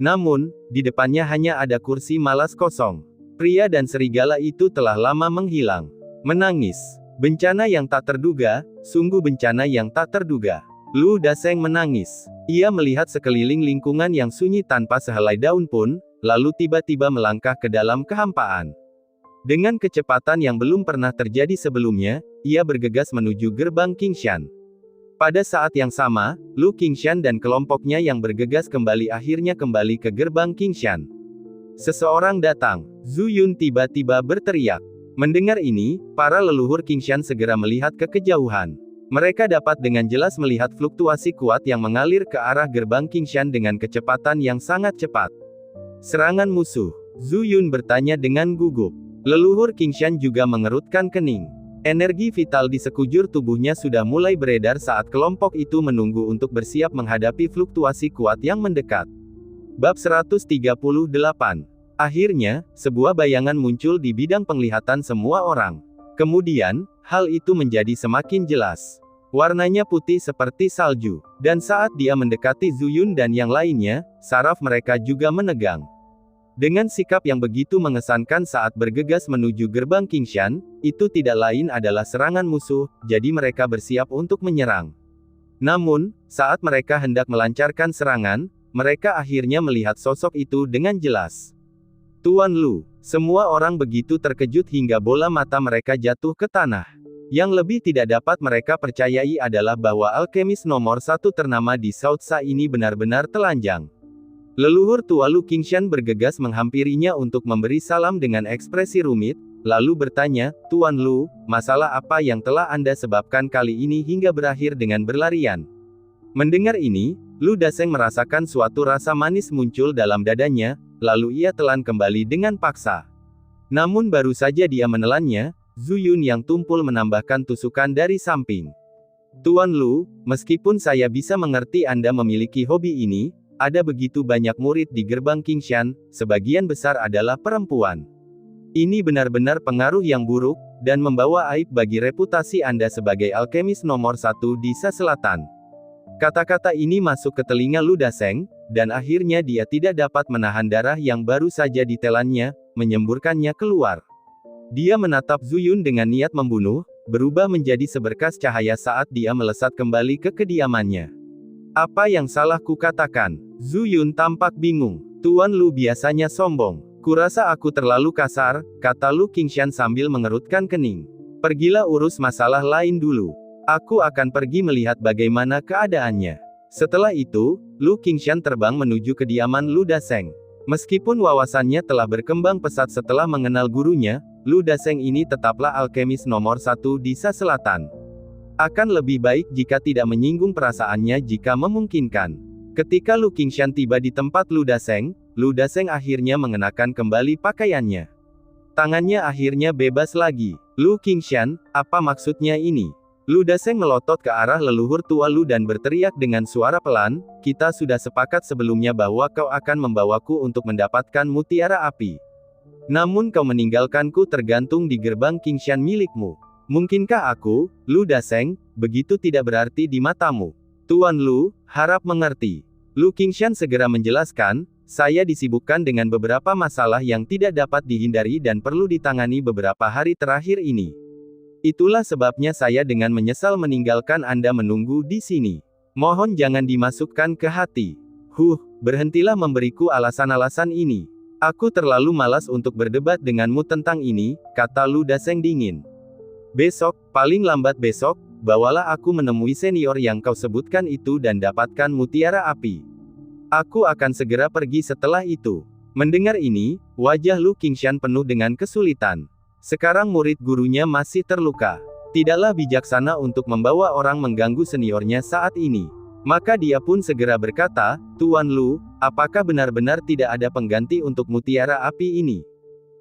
Namun, di depannya hanya ada kursi malas kosong. Pria dan serigala itu telah lama menghilang. Menangis. Bencana yang tak terduga, sungguh bencana yang tak terduga. Lu Dasheng menangis. Ia melihat sekeliling lingkungan yang sunyi tanpa sehelai daun pun, lalu tiba-tiba melangkah ke dalam kehampaan. Dengan kecepatan yang belum pernah terjadi sebelumnya, ia bergegas menuju gerbang Qingshan. Pada saat yang sama, Lu Qingshan dan kelompoknya yang bergegas kembali akhirnya kembali ke gerbang Qingshan. Seseorang datang. Zhu Yun tiba-tiba berteriak. Mendengar ini, para leluhur Qingshan segera melihat ke kejauhan. Mereka dapat dengan jelas melihat fluktuasi kuat yang mengalir ke arah gerbang Qingshan dengan kecepatan yang sangat cepat. Serangan musuh. Zhu Yun bertanya dengan gugup. Leluhur Qingshan juga mengerutkan kening. Energi vital di sekujur tubuhnya sudah mulai beredar saat kelompok itu menunggu untuk bersiap menghadapi fluktuasi kuat yang mendekat. Bab 138. Akhirnya, sebuah bayangan muncul di bidang penglihatan semua orang. Kemudian, hal itu menjadi semakin jelas. Warnanya putih seperti salju. Dan saat dia mendekati Zhu Yun dan yang lainnya, saraf mereka juga menegang. Dengan sikap yang begitu mengesankan saat bergegas menuju gerbang Qingshan, itu tidak lain adalah serangan musuh, jadi mereka bersiap untuk menyerang. Namun, saat mereka hendak melancarkan serangan, mereka akhirnya melihat sosok itu dengan jelas. Tuan Lu. Semua orang begitu terkejut hingga bola mata mereka jatuh ke tanah. Yang lebih tidak dapat mereka percayai adalah bahwa alkemis nomor 1 ternama di Southsa ini benar-benar telanjang. Leluhur tua Lu Qingshan bergegas menghampirinya untuk memberi salam dengan ekspresi rumit, lalu bertanya, Tuan Lu, masalah apa yang telah Anda sebabkan kali ini hingga berakhir dengan berlarian? Mendengar ini, Lu Dasheng merasakan suatu rasa manis muncul dalam dadanya, lalu ia telan kembali dengan paksa. Namun baru saja dia menelannya, Zhu Yun yang tumpul menambahkan tusukan dari samping. Tuan Lu, meskipun saya bisa mengerti Anda memiliki hobi ini, ada begitu banyak murid di gerbang Qingshan, sebagian besar adalah perempuan. Ini benar-benar pengaruh yang buruk, dan membawa aib bagi reputasi Anda sebagai alkemis nomor 1 di Sa Selatan. Kata-kata ini masuk ke telinga Lu Dasheng, dan akhirnya dia tidak dapat menahan darah yang baru saja ditelannya, menyemburkannya keluar. Dia menatap Zhu Yun dengan niat membunuh, berubah menjadi seberkas cahaya saat dia melesat kembali ke kediamannya. Apa yang salah kukatakan? Zhu Yun tampak bingung. Tuan Lu biasanya sombong. Kurasa aku terlalu kasar, kata Lu Qingshan sambil mengerutkan kening. Pergilah urus masalah lain dulu. Aku akan pergi melihat bagaimana keadaannya. Setelah itu, Lu Qingshan terbang menuju kediaman Lu Dasheng. Meskipun wawasannya telah berkembang pesat setelah mengenal gurunya, Lu Dasheng ini tetaplah alkemis nomor 1 di Sa Selatan. Akan lebih baik jika tidak menyinggung perasaannya jika memungkinkan. Ketika Lu Qingshan tiba di tempat Lu Dasheng akhirnya mengenakan kembali pakaiannya. Tangannya akhirnya bebas lagi. Lu Qingshan, apa maksudnya ini? Lu Dasheng melotot ke arah leluhur tua Lu dan berteriak dengan suara pelan, kita sudah sepakat sebelumnya bahwa kau akan membawaku untuk mendapatkan mutiara api. Namun kau meninggalkanku tergantung di gerbang Qingshan milikmu. Mungkinkah aku, Lu Dasheng, begitu tidak berarti di matamu? Tuan Lu, harap mengerti. Lu Qingshan segera menjelaskan, saya disibukkan dengan beberapa masalah yang tidak dapat dihindari dan perlu ditangani beberapa hari terakhir ini. Itulah sebabnya saya dengan menyesal meninggalkan Anda menunggu di sini. Mohon jangan dimasukkan ke hati. Berhentilah memberiku alasan-alasan ini. Aku terlalu malas untuk berdebat denganmu tentang ini, kata Lu Dasheng dingin. Besok, paling lambat besok, bawalah aku menemui senior yang kau sebutkan itu dan dapatkan mutiara api. Aku akan segera pergi setelah itu. Mendengar ini, wajah Lu Qingshan penuh dengan kesulitan. Sekarang murid gurunya masih terluka. Tidaklah bijaksana untuk membawa orang mengganggu seniornya saat ini. Maka dia pun segera berkata, Tuan Lu, apakah benar-benar tidak ada pengganti untuk mutiara api ini?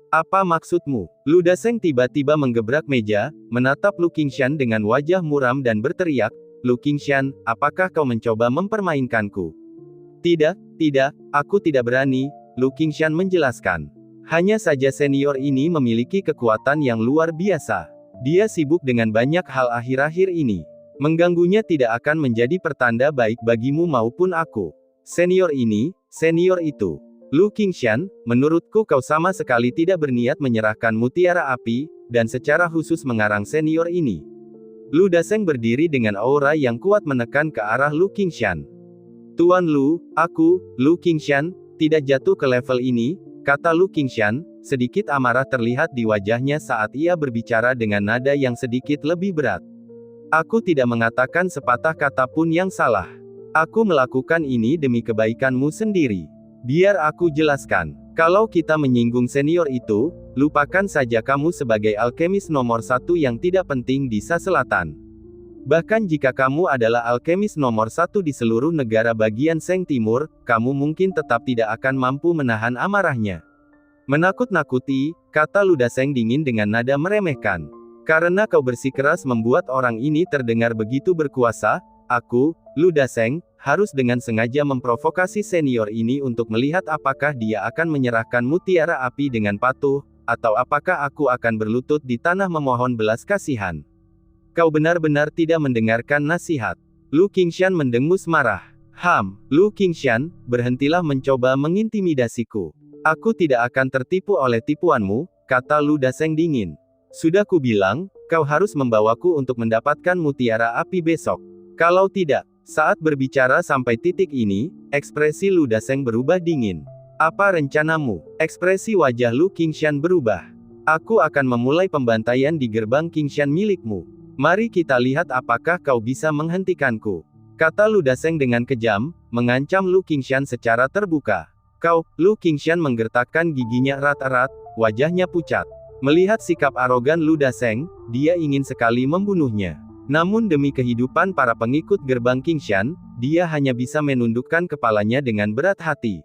Apa maksudmu? Lu Daseng tiba-tiba menggebrak meja, menatap Lu Qingshan dengan wajah muram dan berteriak, Lu Qingshan, apakah kau mencoba mempermainkanku? Tidak, aku tidak berani, Lu Qingshan menjelaskan. Hanya saja senior ini memiliki kekuatan yang luar biasa. Dia sibuk dengan banyak hal akhir-akhir ini. Mengganggunya tidak akan menjadi pertanda baik bagimu maupun aku. Senior ini, senior itu. Lu Qingshan, menurutku kau sama sekali tidak berniat menyerahkan mutiara api, dan secara khusus mengarang senior ini. Lu Daseng berdiri dengan aura yang kuat menekan ke arah Lu Qingshan. Tuan Lu, aku, Lu Qingshan, tidak jatuh ke level ini, kata Lu Qingshan, sedikit amarah terlihat di wajahnya saat ia berbicara dengan nada yang sedikit lebih berat. Aku tidak mengatakan sepatah kata pun yang salah. Aku melakukan ini demi kebaikanmu sendiri. Biar aku jelaskan. Kalau kita menyinggung senior itu, lupakan saja kamu sebagai alkemis nomor 1 yang tidak penting di Sa Selatan. Bahkan jika kamu adalah alkemis nomor 1 di seluruh negara bagian Seng Timur, kamu mungkin tetap tidak akan mampu menahan amarahnya. Menakut-nakuti, kata Lu Daseng dingin dengan nada meremehkan. Karena kau bersikeras membuat orang ini terdengar begitu berkuasa, aku, Lu Daseng, harus dengan sengaja memprovokasi senior ini untuk melihat apakah dia akan menyerahkan mutiara api dengan patuh, atau apakah aku akan berlutut di tanah memohon belas kasihan. Kau benar-benar tidak mendengarkan nasihat. Lu Qingshan mendengus marah. Lu Qingshan, berhentilah mencoba mengintimidasiku. Aku tidak akan tertipu oleh tipuanmu, kata Lu Daseng dingin. Sudah kubilang, kau harus membawaku untuk mendapatkan mutiara api besok. Kalau tidak, saat berbicara sampai titik ini, ekspresi Lu Daseng berubah dingin. Apa rencanamu? Ekspresi wajah Lu Qingshan berubah. Aku akan memulai pembantaian di gerbang Qingshan milikmu. Mari kita lihat apakah kau bisa menghentikanku. Kata Lu Daseng dengan kejam, mengancam Lu Qingshan secara terbuka. Kau, Lu Qingshan menggertakkan giginya erat-erat, wajahnya pucat. Melihat sikap arogan Lu Daseng, dia ingin sekali membunuhnya. Namun demi kehidupan para pengikut gerbang Qingshan, dia hanya bisa menundukkan kepalanya dengan berat hati.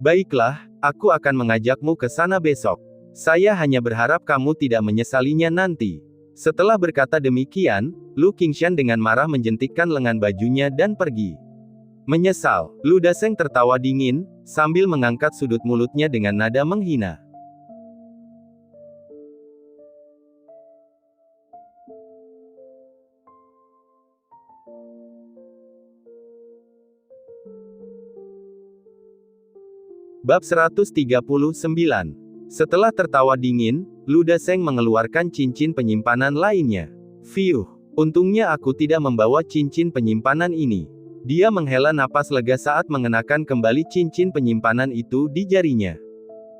Baiklah, aku akan mengajakmu ke sana besok. Saya hanya berharap kamu tidak menyesalinya nanti. Setelah berkata demikian, Lu Qingshan dengan marah menjentikkan lengan bajunya dan pergi. Menyesal, Lu Daseng tertawa dingin, sambil mengangkat sudut mulutnya dengan nada menghina. Bab 139. Setelah tertawa dingin, Lu Daseng mengeluarkan cincin penyimpanan lainnya. Fiuh, untungnya aku tidak membawa cincin penyimpanan ini. Dia menghela napas lega saat mengenakan kembali cincin penyimpanan itu di jarinya.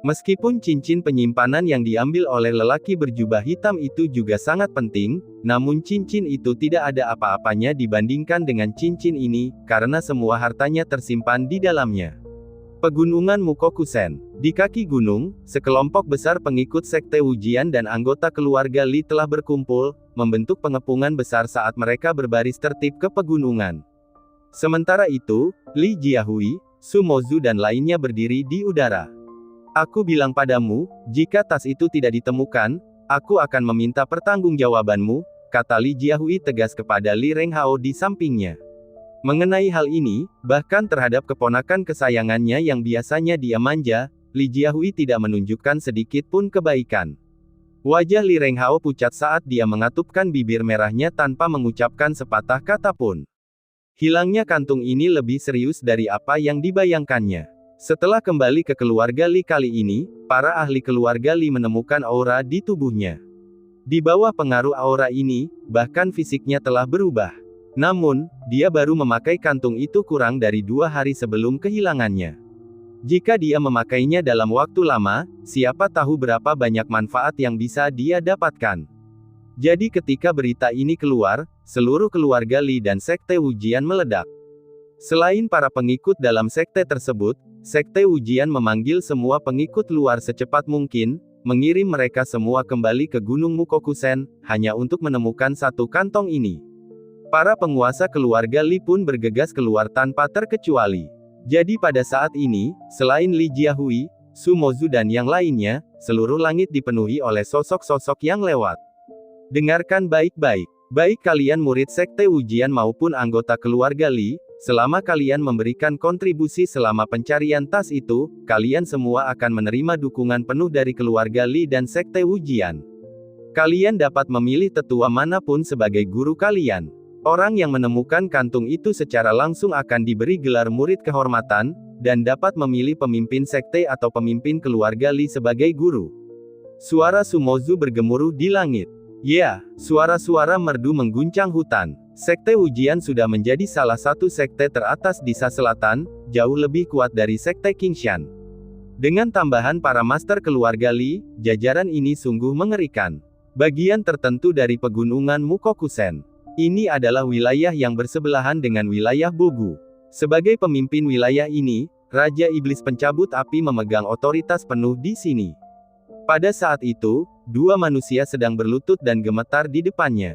Meskipun cincin penyimpanan yang diambil oleh lelaki berjubah hitam itu juga sangat penting, namun cincin itu tidak ada apa-apanya dibandingkan dengan cincin ini, karena semua hartanya tersimpan di dalamnya. Pegunungan Mukokusen. Di kaki gunung, sekelompok besar pengikut sekte Wujian dan anggota keluarga Li telah berkumpul, membentuk pengepungan besar saat mereka berbaris tertib ke pegunungan. Sementara itu, Li Jiahui, Su Mozu dan lainnya berdiri di udara. Aku bilang padamu, jika tas itu tidak ditemukan, aku akan meminta pertanggungjawabanmu, kata Li Jiahui tegas kepada Li Renghao di sampingnya. Mengenai hal ini, bahkan terhadap keponakan kesayangannya yang biasanya dia manja, Li Jiahui tidak menunjukkan sedikit pun kebaikan. Wajah Li Renghao pucat saat dia mengatupkan bibir merahnya tanpa mengucapkan sepatah kata pun. Hilangnya kantung ini lebih serius dari apa yang dibayangkannya. Setelah kembali ke keluarga Li kali ini, para ahli keluarga Li menemukan aura di tubuhnya. Di bawah pengaruh aura ini, bahkan fisiknya telah berubah. Namun, dia baru memakai kantung itu kurang dari 2 hari sebelum kehilangannya. Jika dia memakainya dalam waktu lama, siapa tahu berapa banyak manfaat yang bisa dia dapatkan. Jadi ketika berita ini keluar, seluruh keluarga Li dan sekte Wujian meledak. Selain para pengikut dalam sekte tersebut, sekte Wujian memanggil semua pengikut luar secepat mungkin, mengirim mereka semua kembali ke Gunung Mukokusen, hanya untuk menemukan satu kantong ini. Para penguasa keluarga Li pun bergegas keluar tanpa terkecuali. Jadi pada saat ini, selain Li Jiahui, Su Mozu dan yang lainnya, seluruh langit dipenuhi oleh sosok-sosok yang lewat. Dengarkan baik-baik. Baik kalian murid sekte ujian maupun anggota keluarga Li, selama kalian memberikan kontribusi selama pencarian tas itu, kalian semua akan menerima dukungan penuh dari keluarga Li dan sekte ujian. Kalian dapat memilih tetua manapun sebagai guru kalian. Orang yang menemukan kantung itu secara langsung akan diberi gelar murid kehormatan, dan dapat memilih pemimpin sekte atau pemimpin keluarga Li sebagai guru. Suara Su Mozu bergemuruh di langit. Ya, suara-suara merdu mengguncang hutan. Sekte ujian sudah menjadi salah satu sekte teratas di Sa Selatan, jauh lebih kuat dari sekte Qingshan. Dengan tambahan para master keluarga Li, jajaran ini sungguh mengerikan. Bagian tertentu dari pegunungan Mukokusen. Ini adalah wilayah yang bersebelahan dengan wilayah Bogu. Sebagai pemimpin wilayah ini, Raja Iblis Pencabut Api memegang otoritas penuh di sini. Pada saat itu, dua manusia sedang berlutut dan gemetar di depannya.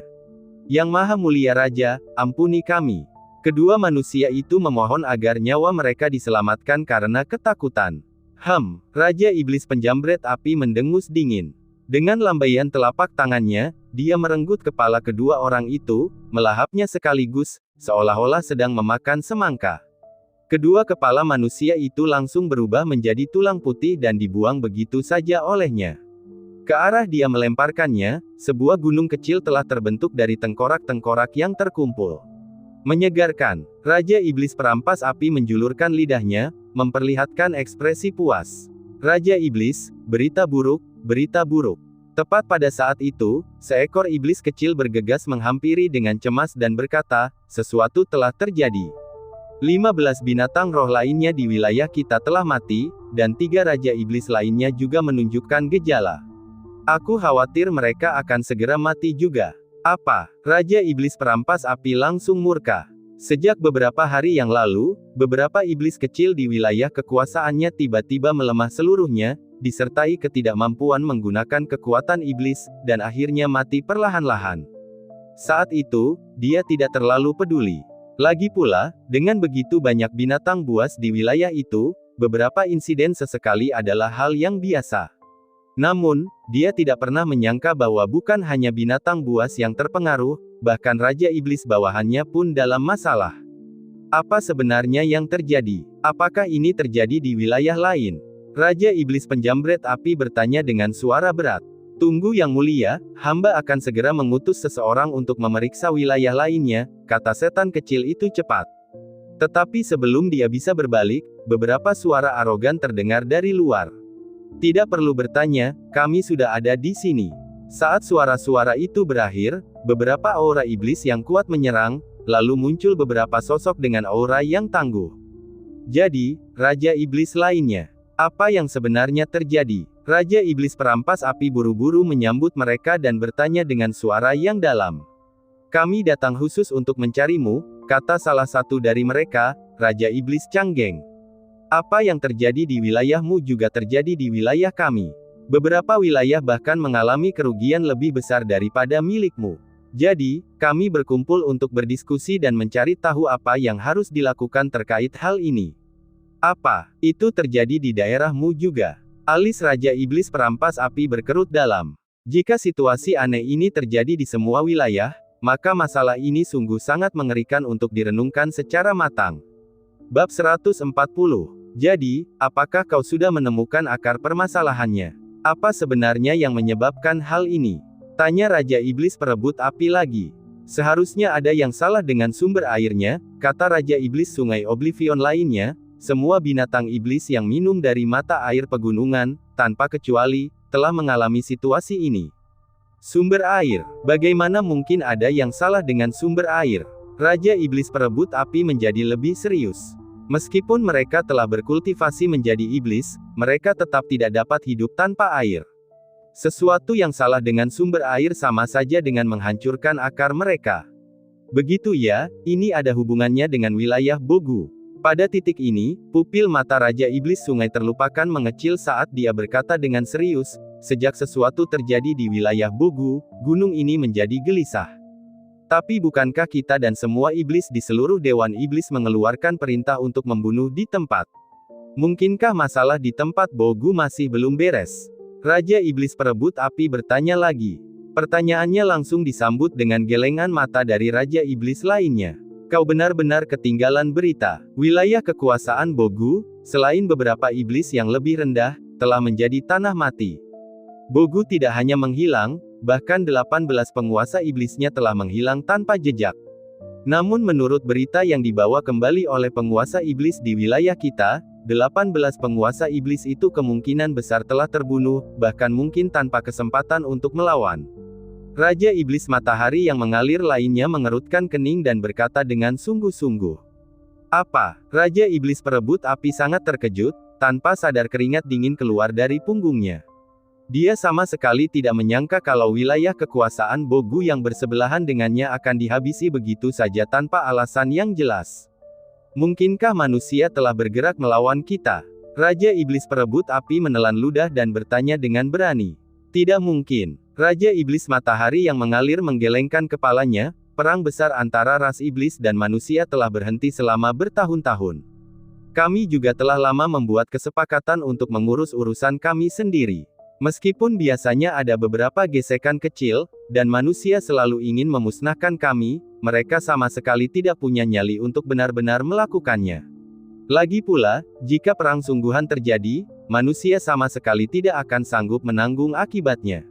Yang Maha Mulia Raja, ampuni kami. Kedua manusia itu memohon agar nyawa mereka diselamatkan karena ketakutan. Raja Iblis Penjambret Api mendengus dingin. Dengan lambaian telapak tangannya, dia merenggut kepala kedua orang itu, melahapnya sekaligus, seolah-olah sedang memakan semangka. Kedua kepala manusia itu langsung berubah menjadi tulang putih dan dibuang begitu saja olehnya. Ke arah dia melemparkannya, sebuah gunung kecil telah terbentuk dari tengkorak-tengkorak yang terkumpul. Menyegarkan, Raja Iblis Perampas Api menjulurkan lidahnya, memperlihatkan ekspresi puas. Raja Iblis, berita buruk, berita buruk. Tepat pada saat itu, seekor iblis kecil bergegas menghampiri dengan cemas dan berkata, sesuatu telah terjadi. 15 binatang roh lainnya di wilayah kita telah mati, dan 3 raja iblis lainnya juga menunjukkan gejala. Aku khawatir mereka akan segera mati juga. Apa? Raja Iblis Perampas Api langsung murka. Sejak beberapa hari yang lalu, beberapa iblis kecil di wilayah kekuasaannya tiba-tiba melemah seluruhnya, disertai ketidakmampuan menggunakan kekuatan iblis, dan akhirnya mati perlahan-lahan. Saat itu, dia tidak terlalu peduli. Lagi pula, dengan begitu banyak binatang buas di wilayah itu, beberapa insiden sesekali adalah hal yang biasa. Namun, dia tidak pernah menyangka bahwa bukan hanya binatang buas yang terpengaruh, bahkan Raja Iblis bawahannya pun dalam masalah. Apa sebenarnya yang terjadi? Apakah ini terjadi di wilayah lain? Raja Iblis Penjambret Api bertanya dengan suara berat. Tunggu yang mulia, hamba akan segera mengutus seseorang untuk memeriksa wilayah lainnya, kata setan kecil itu cepat. Tetapi sebelum dia bisa berbalik, beberapa suara arogan terdengar dari luar. Tidak perlu bertanya, kami sudah ada di sini. Saat suara-suara itu berakhir, beberapa aura iblis yang kuat menyerang, lalu muncul beberapa sosok dengan aura yang tangguh. Jadi, Raja Iblis lainnya. Apa yang sebenarnya terjadi? Raja Iblis Perampas Api buru-buru menyambut mereka dan bertanya dengan suara yang dalam. Kami datang khusus untuk mencarimu, kata salah satu dari mereka, Raja Iblis Canggeng. Apa yang terjadi di wilayahmu juga terjadi di wilayah kami. Beberapa wilayah bahkan mengalami kerugian lebih besar daripada milikmu. Jadi, kami berkumpul untuk berdiskusi dan mencari tahu apa yang harus dilakukan terkait hal ini. Apa itu terjadi di daerahmu juga? Alis Raja Iblis Perampas Api berkerut dalam. Jika situasi aneh ini terjadi di semua wilayah, maka masalah ini sungguh sangat mengerikan untuk direnungkan secara matang. Bab 140. Jadi, apakah kau sudah menemukan akar permasalahannya? Apa sebenarnya yang menyebabkan hal ini? Tanya Raja Iblis Perebut Api lagi. Seharusnya ada yang salah dengan sumber airnya, kata Raja Iblis Sungai Oblivion lainnya. Semua binatang iblis yang minum dari mata air pegunungan, tanpa kecuali, telah mengalami situasi ini. Sumber air. Bagaimana mungkin ada yang salah dengan sumber air? Raja Iblis Perebut Api menjadi lebih serius. Meskipun mereka telah berkultivasi menjadi iblis, mereka tetap tidak dapat hidup tanpa air. Sesuatu yang salah dengan sumber air sama saja dengan menghancurkan akar mereka. Begitu ya, ini ada hubungannya dengan wilayah Bogu. Pada titik ini, pupil mata Raja Iblis Sungai terlupakan mengecil saat dia berkata dengan serius, sejak sesuatu terjadi di wilayah Bogu, gunung ini menjadi gelisah. Tapi bukankah kita dan semua iblis di seluruh Dewan Iblis mengeluarkan perintah untuk membunuh di tempat? Mungkinkah masalah di tempat Bogu masih belum beres? Raja Iblis Perebut Api bertanya lagi. Pertanyaannya langsung disambut dengan gelengan mata dari Raja Iblis lainnya. Kau benar-benar ketinggalan berita. Wilayah kekuasaan Bogu, selain beberapa iblis yang lebih rendah, telah menjadi tanah mati. Bogu tidak hanya menghilang, bahkan 18 penguasa iblisnya telah menghilang tanpa jejak. Namun menurut berita yang dibawa kembali oleh penguasa iblis di wilayah kita, 18 penguasa iblis itu kemungkinan besar telah terbunuh, bahkan mungkin tanpa kesempatan untuk melawan. Raja Iblis Matahari yang mengalir lainnya mengerutkan kening dan berkata dengan sungguh-sungguh. Apa? Raja Iblis Perebut Api sangat terkejut, tanpa sadar keringat dingin keluar dari punggungnya. Dia sama sekali tidak menyangka kalau wilayah kekuasaan Bogu yang bersebelahan dengannya akan dihabisi begitu saja tanpa alasan yang jelas. Mungkinkah manusia telah bergerak melawan kita? Raja Iblis Perebut Api menelan ludah dan bertanya dengan berani. Tidak mungkin. Raja Iblis Matahari yang mengalir menggelengkan kepalanya, perang besar antara ras iblis dan manusia telah berhenti selama bertahun-tahun. Kami juga telah lama membuat kesepakatan untuk mengurus urusan kami sendiri. Meskipun biasanya ada beberapa gesekan kecil, dan manusia selalu ingin memusnahkan kami, mereka sama sekali tidak punya nyali untuk benar-benar melakukannya. Lagi pula, jika perang sungguhan terjadi, manusia sama sekali tidak akan sanggup menanggung akibatnya.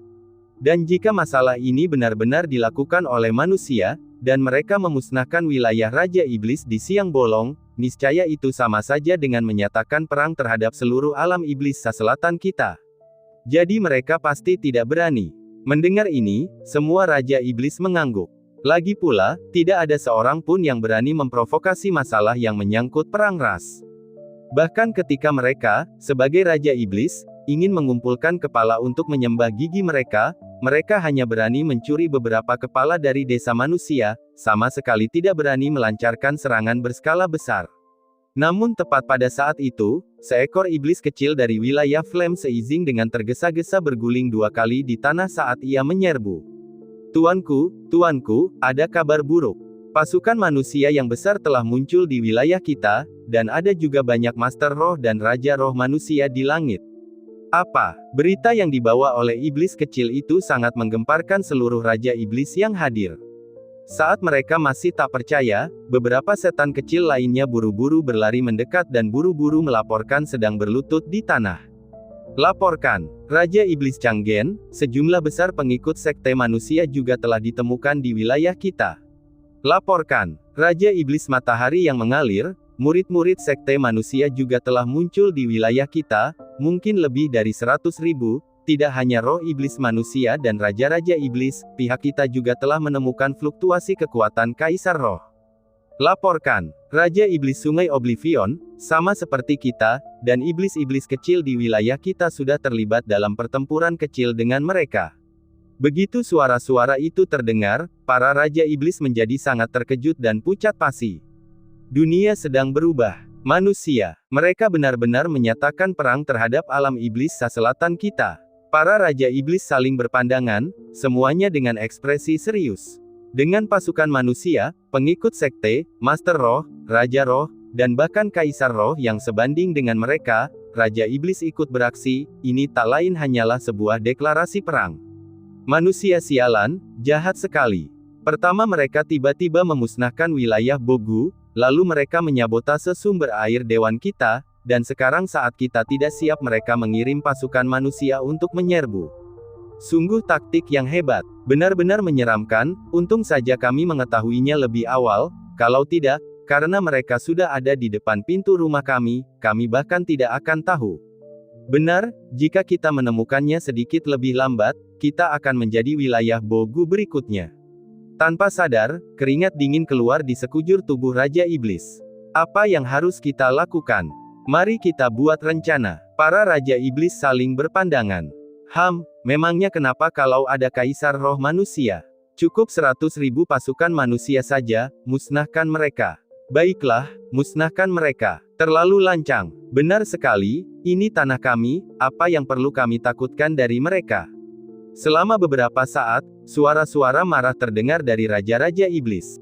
Dan jika masalah ini benar-benar dilakukan oleh manusia, dan mereka memusnahkan wilayah Raja Iblis di siang bolong, niscaya itu sama saja dengan menyatakan perang terhadap seluruh alam iblis selatan kita. Jadi mereka pasti tidak berani. Mendengar ini, semua Raja Iblis mengangguk. Lagi pula, tidak ada seorang pun yang berani memprovokasi masalah yang menyangkut perang ras. Bahkan ketika mereka, sebagai Raja Iblis, ingin mengumpulkan kepala untuk menyembah gigi mereka, mereka hanya berani mencuri beberapa kepala dari desa manusia, sama sekali tidak berani melancarkan serangan berskala besar. Namun tepat pada saat itu, seekor iblis kecil dari wilayah Flame Seizing dengan tergesa-gesa berguling 2 kali di tanah saat ia menyerbu. Tuanku, ada kabar buruk. Pasukan manusia yang besar telah muncul di wilayah kita, dan ada juga banyak Master Roh dan Raja Roh manusia di langit. Apa? Berita yang dibawa oleh iblis kecil itu sangat menggemparkan seluruh Raja Iblis yang hadir. Saat mereka masih tak percaya, beberapa setan kecil lainnya buru-buru berlari mendekat dan buru-buru melaporkan sedang berlutut di tanah. Laporkan, Raja Iblis Changgen, sejumlah besar pengikut sekte manusia juga telah ditemukan di wilayah kita. Laporkan, Raja Iblis Matahari yang mengalir, murid-murid sekte manusia juga telah muncul di wilayah kita, mungkin lebih dari 100.000, tidak hanya roh iblis manusia dan raja-raja iblis, pihak kita juga telah menemukan fluktuasi kekuatan Kaisar Roh. Laporkan, Raja Iblis Sungai Oblivion, sama seperti kita, dan iblis-iblis kecil di wilayah kita sudah terlibat dalam pertempuran kecil dengan mereka. Begitu suara-suara itu terdengar, para Raja Iblis menjadi sangat terkejut dan pucat pasi. Dunia sedang berubah. Manusia, mereka benar-benar menyatakan perang terhadap alam iblis selatan kita. Para Raja Iblis saling berpandangan, semuanya dengan ekspresi serius. Dengan pasukan manusia, pengikut sekte, Master Roh, Raja Roh, dan bahkan Kaisar Roh yang sebanding dengan mereka, Raja Iblis ikut beraksi, ini tak lain hanyalah sebuah deklarasi perang. Manusia sialan, jahat sekali. Pertama mereka tiba-tiba memusnahkan wilayah Bogu, lalu mereka menyabotase sumber air dewan kita, dan sekarang saat kita tidak siap mereka mengirim pasukan manusia untuk menyerbu. Sungguh taktik yang hebat, benar-benar menyeramkan, untung saja kami mengetahuinya lebih awal, kalau tidak, karena mereka sudah ada di depan pintu rumah kami bahkan tidak akan tahu. Benar, jika kita menemukannya sedikit lebih lambat, kita akan menjadi wilayah Bogu berikutnya. Tanpa sadar, keringat dingin keluar di sekujur tubuh Raja Iblis. Apa yang harus kita lakukan? Mari kita buat rencana. Para Raja Iblis saling berpandangan. Memangnya kenapa kalau ada Kaisar Roh manusia? Cukup 100.000 pasukan manusia saja, musnahkan mereka. Baiklah, musnahkan mereka. Terlalu lancang. Benar sekali, ini tanah kami, apa yang perlu kami takutkan dari mereka? Selama beberapa saat, suara-suara marah terdengar dari raja-raja iblis.